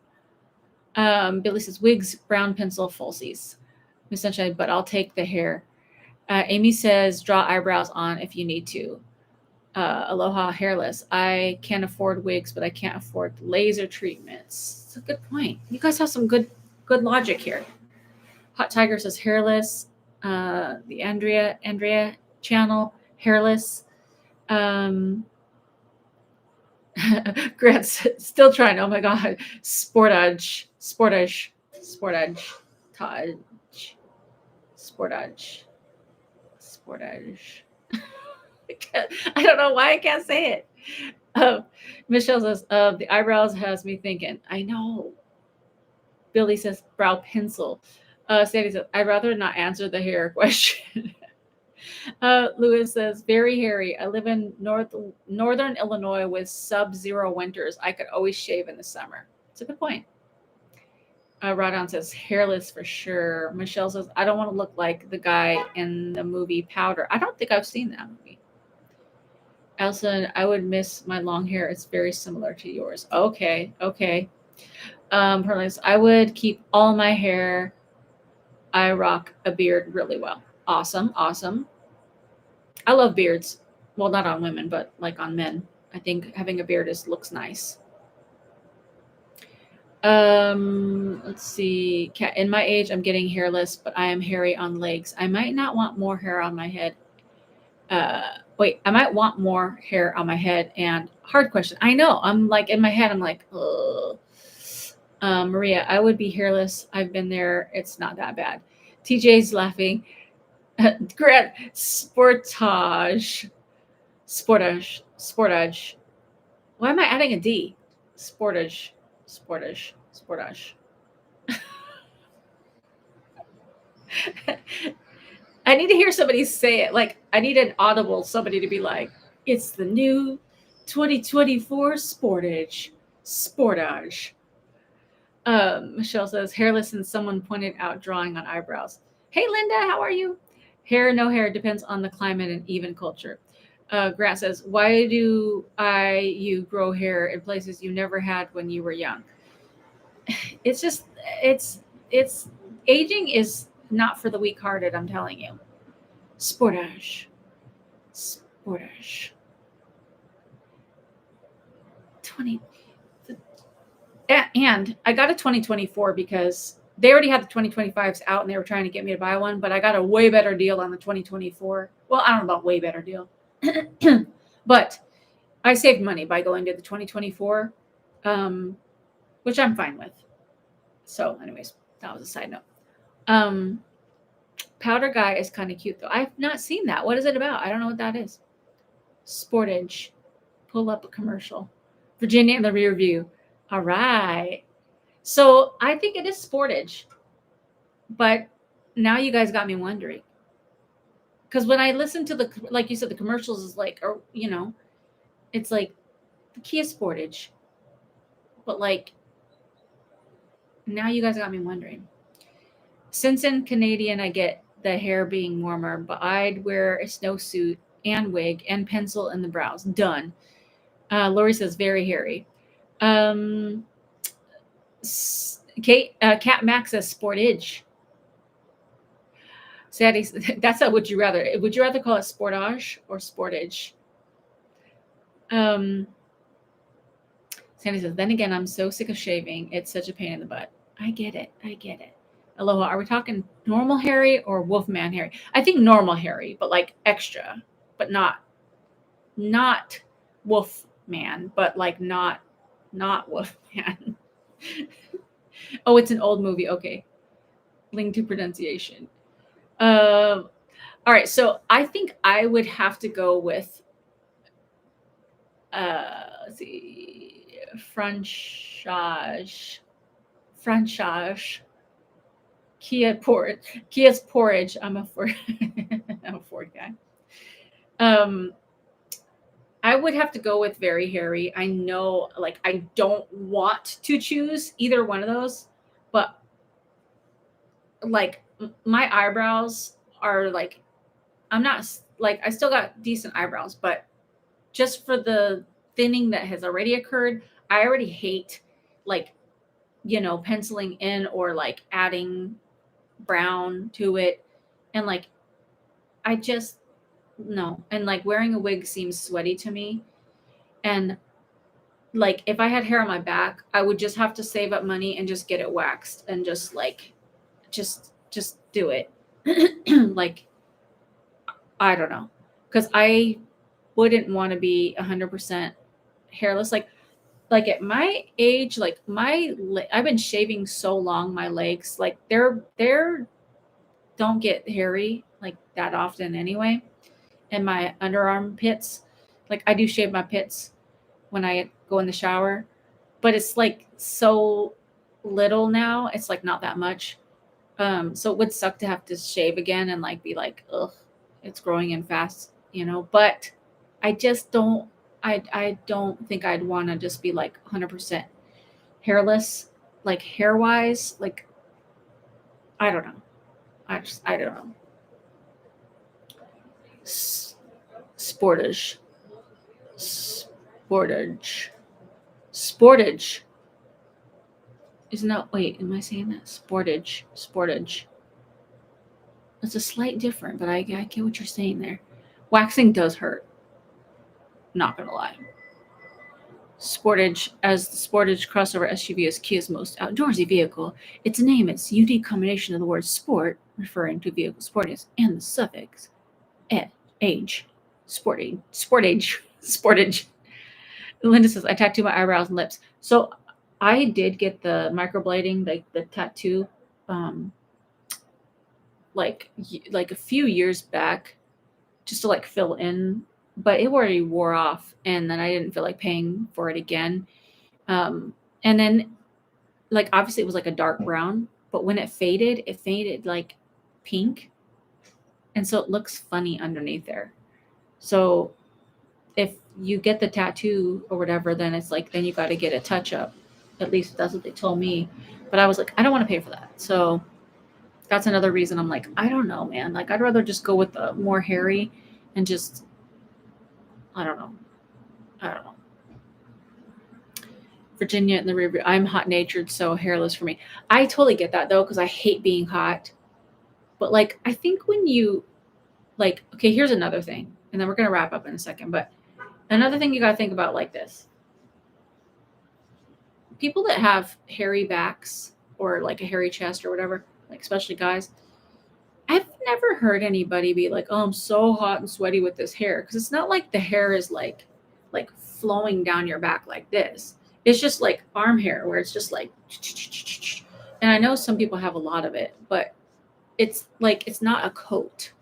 Billy says wigs, brown pencil, falsies. Miss Sunshine, but I'll take the hair. Amy says draw eyebrows on if you need to. Aloha, hairless. I can't afford wigs, but I can't afford laser treatments. It's a good point. You guys have some good logic here. Hot Tiger says hairless. The Andrea channel, hairless. Grant's still trying. Oh my god. Sportage. Taj. Sportage. I don't know why I can't say it. Michelle says, the eyebrows has me thinking. I know. Billy says brow pencil. Sandy says, I'd rather not answer the hair question. Lewis says, very hairy. I live in northern Illinois with sub-zero winters. I could always shave in the summer. It's a good point. Rodon says, hairless for sure. Michelle says, I don't want to look like the guy in the movie Powder. I don't think I've seen that movie. Allison, I would miss my long hair. It's very similar to yours. Okay. Permanence. I would keep all my hair. I rock a beard really well. Awesome, awesome. I love beards. Well, not on women, but like on men. I think having a beard looks nice. Let's see. In my age, I'm getting hairless, but I am hairy on legs. I might not want more hair on my head. I might want more hair on my head. And hard question. I know. I'm like in my head. I'm like, ugh. Maria, I would be hairless. I've been there. It's not that bad. TJ's laughing. Grant Sportage. Sportage. Why am I adding a D? Sportage. I need to hear somebody say it. Like, I need an audible somebody to be like, it's the new 2024 Sportage. Michelle says, hairless, and someone pointed out drawing on eyebrows. Hey, Linda, how are you? Hair, no hair, depends on the climate and even culture. Grant says, why do you grow hair in places you never had when you were young? It's just, it's aging is not for the weak-hearted, I'm telling you. Sportage. 20. And I got a 2024 because they already had the 2025s out and they were trying to get me to buy one, but I got a way better deal on the 2024. Well, I don't know about way better deal, but I saved money by going to the 2024, which I'm fine with. So anyways, that was a side note. Powder Guy is kind of cute though. I've not seen that. What is it about? I don't know what that is. Sportage. Pull up a commercial. Virginia in the rear view. All right. So I think it is Sportage. But now you guys got me wondering. Because when I listen to like you said, the commercials is like, or it's like the Kia Sportage. But like, now you guys got me wondering. Since in Canadian, I get the hair being warmer, but I'd wear a snowsuit and wig and pencil in the brows. Done. Lori says very hairy. Cat Max says Sportage. Sadie, that's not would you rather. Would you rather call it Sportage or Sportage? Sandy says, then again, I'm so sick of shaving. It's such a pain in the butt. I get it. Aloha. Are we talking normal hairy or Wolfman hairy? I think normal hairy, but like extra, but not Wolfman, but like not Wolfman. Oh, it's an old movie. Okay. Link to pronunciation. All right. So I think I would have to go with, let's see, franchise. Kia's Portage. I'm a Ford guy. I would have to go with very hairy. I know, like, I don't want to choose either one of those, but like my eyebrows are like, I'm not like, I still got decent eyebrows, but just for the thinning that has already occurred, I already hate like, penciling in or like adding brown to it. And like, I just, no. And like wearing a wig seems sweaty to me. And like, if I had hair on my back, I would just have to save up money and just get it waxed and just like, just do it. Like, I don't know. Cause I wouldn't want to be 100% hairless. Like at my age, like I've been shaving so long, my legs, like they're don't get hairy like that often anyway. And my underarm pits, like I do shave my pits when I go in the shower, but it's like so little now. It's like not that much. So it would suck to have to shave again and like be like, ugh, it's growing in fast, but I just don't, I don't think I'd want to just be like 100% hairless, like hair wise. Like, I don't know. I don't know. Sportage. Sportage. Isn't that, wait, am I saying that? Sportage. It's a slight different, but I get what you're saying there. Waxing does hurt. Not gonna lie. Sportage, as the Sportage crossover SUV is Kia's most outdoorsy vehicle. Its name, its unique combination of the word sport, referring to vehicle sportiness, and the suffix age, sportage. Linda says, I tattoo my eyebrows and lips. So I did get the microblading, like the tattoo, um, like a few years back, just to like fill in, but it already wore off, and then I didn't feel like paying for it again. And then like obviously it was like a dark brown, but when it faded like pink, and so it looks funny underneath there. So if you get the tattoo or whatever, then it's like then you got to get a touch up. At least that's what they told me. But I was like, I don't want to pay for that. So that's another reason I'm like, I don't know, man. Like I'd rather just go with the more hairy and just I don't know. I don't know. Virginia in the rear. I'm hot natured, so hairless for me. I totally get that though, because I hate being hot. But like I think when you like, okay, here's another thing, and then we're gonna wrap up in a second. But another thing you gotta think about like this. People that have hairy backs or like a hairy chest or whatever, like especially guys, I've never heard anybody be like, "Oh, I'm so hot and sweaty with this hair," because it's not like the hair is like flowing down your back like this. It's just like arm hair where it's just like, and I know some people have a lot of it, but it's like it's not a coat.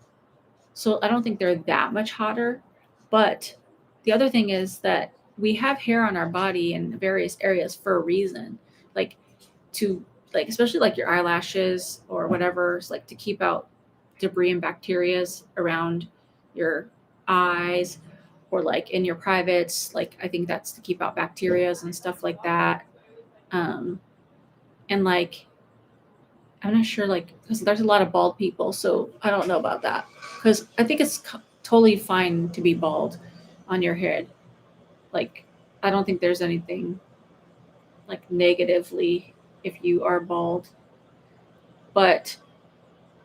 So I don't think they're that much hotter. But the other thing is that we have hair on our body in various areas for a reason. Like to like especially like your eyelashes or whatever, it's like to keep out debris and bacterias around your eyes or like in your privates. Like I think that's to keep out bacterias and stuff like that. Um and like I'm not sure, like, because there's a lot of bald people, so I don't know about that. Because I think it's totally fine to be bald on your head. Like, I don't think there's anything like negatively if you are bald. But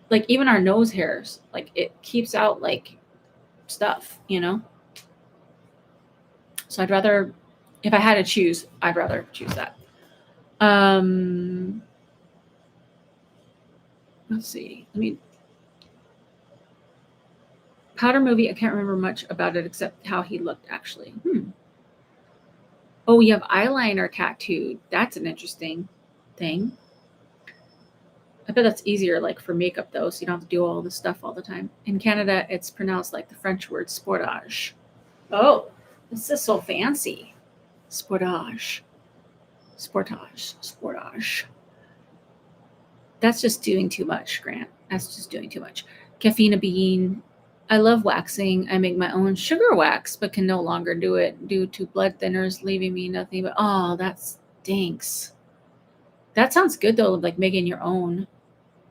like even our nose hairs, like it keeps out like stuff, you know. So I'd rather, if I had to choose, I'd rather choose that. Um, let's see. Let me Powder movie. I can't remember much about it except how he looked. Actually, Oh, you have eyeliner tattooed. That's an interesting thing. I bet that's easier, like for makeup though, so you don't have to do all this stuff all the time. In Canada, it's pronounced like the French word sportage. Oh, this is so fancy. Sportage, sportage. That's just doing too much, Grant. That's just doing too much. Caffeine bean. I love waxing. I make my own sugar wax, but can no longer do it due to blood thinners leaving me nothing but that stinks. That sounds good though, like making your own.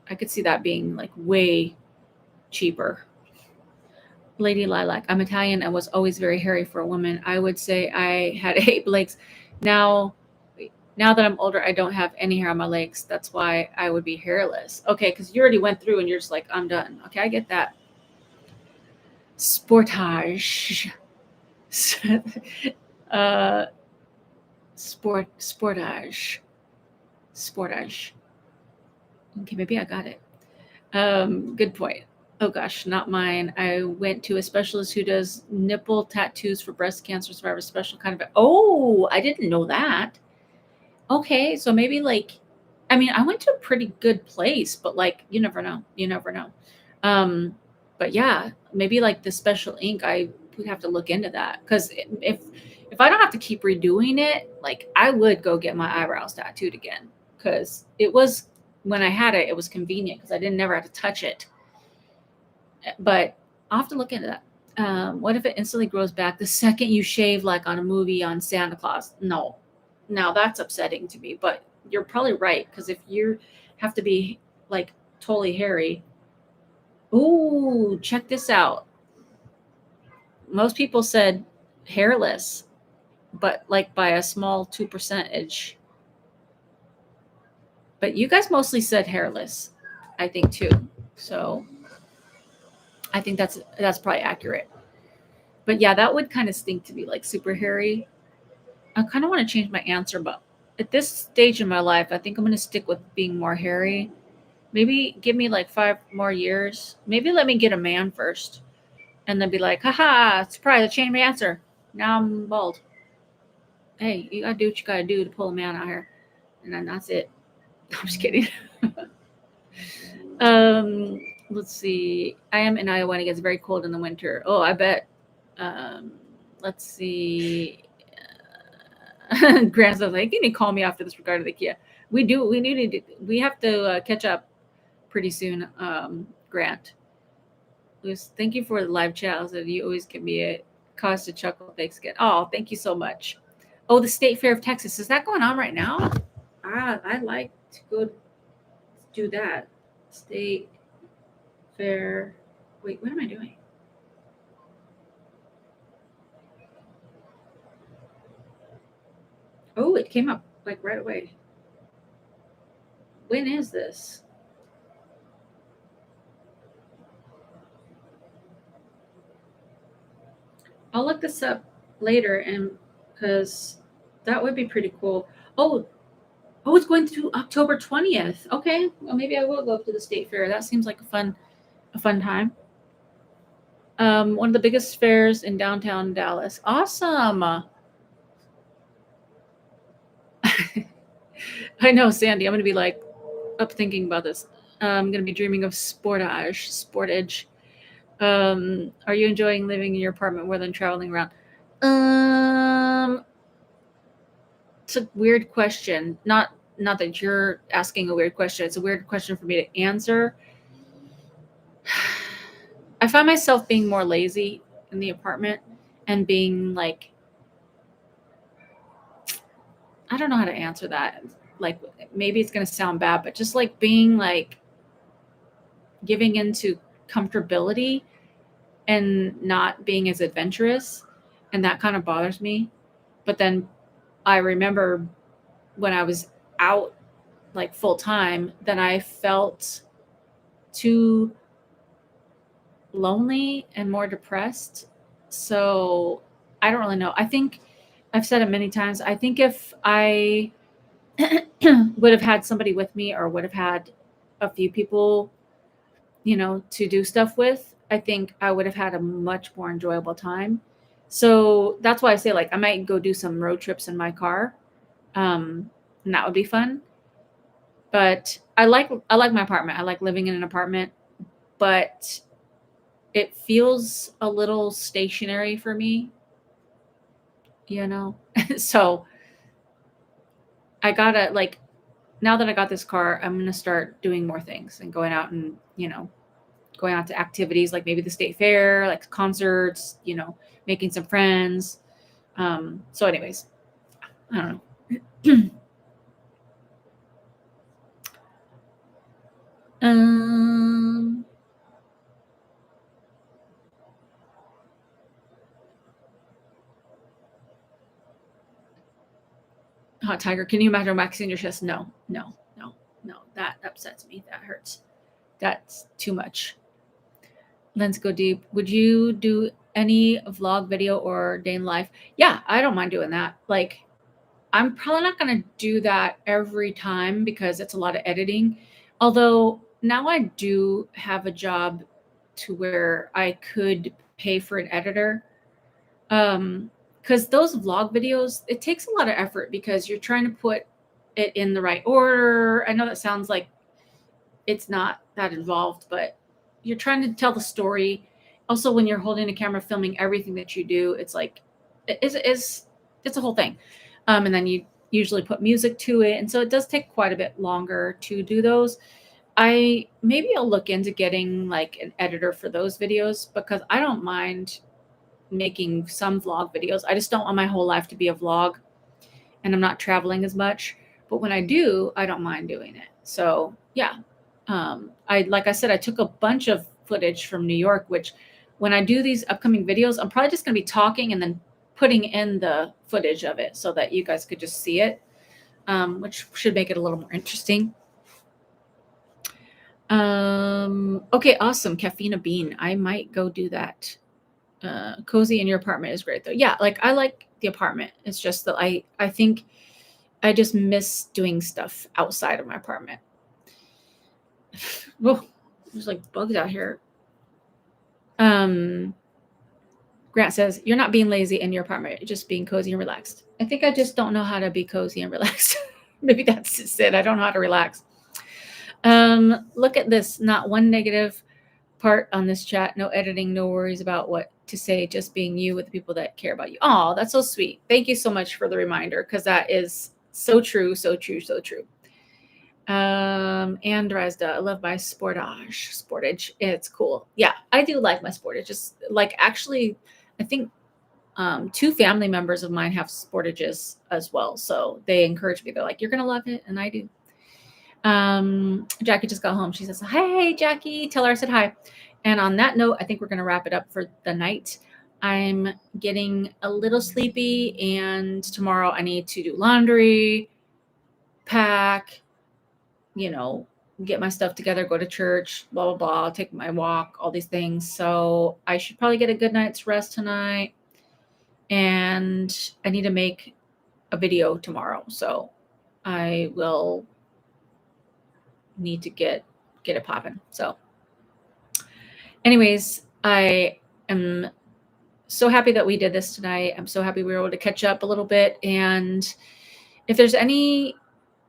I could see that being like way cheaper. Lady Lilac. I'm Italian and was always very hairy for a woman. I would say I had 8 legs. Now now that I'm older, I don't have any hair on my legs. That's why I would be hairless. Okay, because you already went through and you're just like, I'm done. Okay, I get that. Sportage. uh sportage. Sportage. Okay, maybe I got it. Good point. Oh gosh, not mine. I went to a specialist who does nipple tattoos for breast cancer survivors. Special kind of. Oh, I didn't know that. Okay, so maybe like, I mean, I went to a pretty good place, but like, you never know. You never know. Um, but yeah, maybe like the special ink. I would have to look into that because if I don't have to keep redoing it, like I would go get my eyebrows tattooed again because it was when I had it, it was convenient because I didn't never have to touch it. But I'll have to look into that. What if it instantly grows back the second you shave, like on a movie on Santa Claus? No, now that's upsetting to me. But you're probably right because if you have to be like totally hairy, ooh, check this out. Most people said hairless, but like by a small 2%. But you guys mostly said hairless, I think too. So I think that's probably accurate. But yeah, that would kind of stink to be like super hairy. I kind of want to change my answer, but at this stage in my life, I think I'm going to stick with being more hairy. Maybe give me like 5 more years. Maybe let me get a man first and then be like, haha, surprise, I changed my answer. Now I'm bald. Hey, you got to do what you got to do to pull a man out here. And then that's it. I'm just kidding. Let's see. I am in Iowa and it gets very cold in the winter. Oh, I bet. Let's see. Grant's like, can you call me after this regarding the Kia? We do. We have to catch up pretty soon. Grant. Thank you for the live chat. So you always give me a cause to chuckle. Thanks again. Oh, thank you so much. Oh, the State Fair of Texas. Is that going on right now? I'd like to go do that. State Fair. Wait, what am I doing? Oh, it came up like right away. When is this? I'll look this up later, and because that would be pretty cool. Oh, it's going to October 20th. Okay, well maybe I will go up to the State Fair. That seems like a fun time. One of the biggest fairs in downtown Dallas. Awesome. I know, Sandy. I'm gonna be like up thinking about this. I'm gonna be dreaming of Sportage. Are you enjoying living in your apartment more than traveling around? It's a weird question. Not that you're asking a weird question. It's a weird question for me to answer. I find myself being more lazy in the apartment and being like, I don't know how to answer that. Like maybe it's gonna sound bad, but just like being like giving into comfortability and not being as adventurous, and that kind of bothers me. But then I remember when I was out like full time, then I felt too lonely and more depressed. So I don't really know. I think I've said it many times. I think if I would have had somebody with me or would have had a few people, to do stuff with, I think I would have had a much more enjoyable time. So that's why I say like I might go do some road trips in my car. And that would be fun. But I like my apartment. I like living in an apartment, but it feels a little stationary for me, So I gotta like now that I got this car, I'm gonna start doing more things and going out and going out to activities like maybe the state fair, like concerts, making some friends. So anyways, I don't know. um Hot Tiger, can you imagine waxing your chest? No. That upsets me. That hurts. That's too much. Let's go deep. Would you do any vlog video or day in life? Yeah, I don't mind doing that. Like, I'm probably not going to do that every time because it's a lot of editing. Although now I do have a job to where I could pay for an editor. Because those vlog videos, it takes a lot of effort because you're trying to put it in the right order. I know that sounds like it's not that involved, but you're trying to tell the story. Also, when you're holding a camera, filming everything that you do, it's like it's a whole thing. And then you usually put music to it, and so it does take quite a bit longer to do those. Maybe I'll look into getting like an editor for those videos because I don't mind making some vlog videos. I just don't want my whole life to be a vlog, and I'm not traveling as much. But when I do, I don't mind doing it. So yeah, like I said, I took a bunch of footage from New York, which when I do these upcoming videos, I'm probably just going to be talking and then putting in the footage of it so that you guys could just see it, which should make it a little more interesting. Okay, awesome. Caffeine bean. I might go do that. Cozy in your apartment is great though. Yeah, like I like the apartment. It's just that I think I just miss doing stuff outside of my apartment. Whoa, there's like bugs out here. Um, Grant says, "You're not being lazy in your apartment, you're just being cozy and relaxed." I think I just don't know how to be cozy and relaxed. Maybe that's just it. I don't know how to relax. Look at this. Not one negative part on this chat. No editing, no worries about what to say, just being you with the people that care about you. Oh, that's so sweet. Thank you so much for the reminder, because that is so true, so true, so true. And Dresda, I love my Sportage. It's cool. Yeah, I do like my Sportage. Just like actually, I think two family members of mine have Sportages as well. So they encourage me. They're like, "You're gonna love it," and I do. Jackie just got home. She says, "Hey, Jackie, tell her I said hi." And on that note, I think we're gonna wrap it up for the night. I'm getting a little sleepy, and tomorrow I need to do laundry, pack, you know, get my stuff together, go to church, blah, blah, blah, take my walk, all these things. So I should probably get a good night's rest tonight. And I need to make a video tomorrow. So I will need to get it popping. So anyways, I am so happy that we did this tonight. I'm so happy we were able to catch up a little bit. And if there's any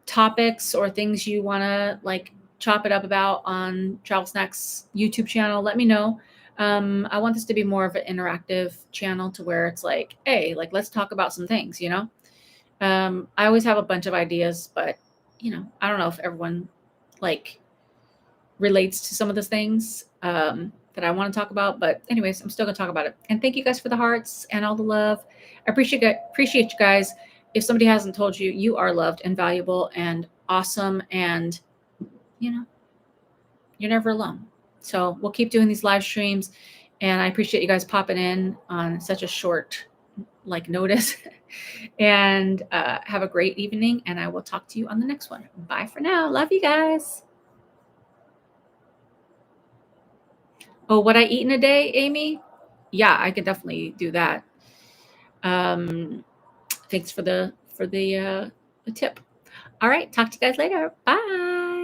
topics or things you want to like chop it up about on Travel Snacks YouTube channel, let me know. I want this to be more of an interactive channel to where it's like, hey, like let's talk about some things, you know. I always have a bunch of ideas, but you know, I don't know if everyone like relates to some of the things that I want to talk about. But anyways, I'm still gonna talk about it. And thank you guys for the hearts and all the love. I appreciate you guys. If somebody hasn't told you, you are loved and valuable and awesome, and you know, you're never alone. So we'll keep doing these live streams, and I appreciate you guys popping in on such a short like notice. And have a great evening, and I will talk to you on the next one. Bye for now. Love you guys. Oh, what I eat in a day, Amy? Yeah, I could definitely do that. Thanks for the tip. All right, talk to you guys later. Bye.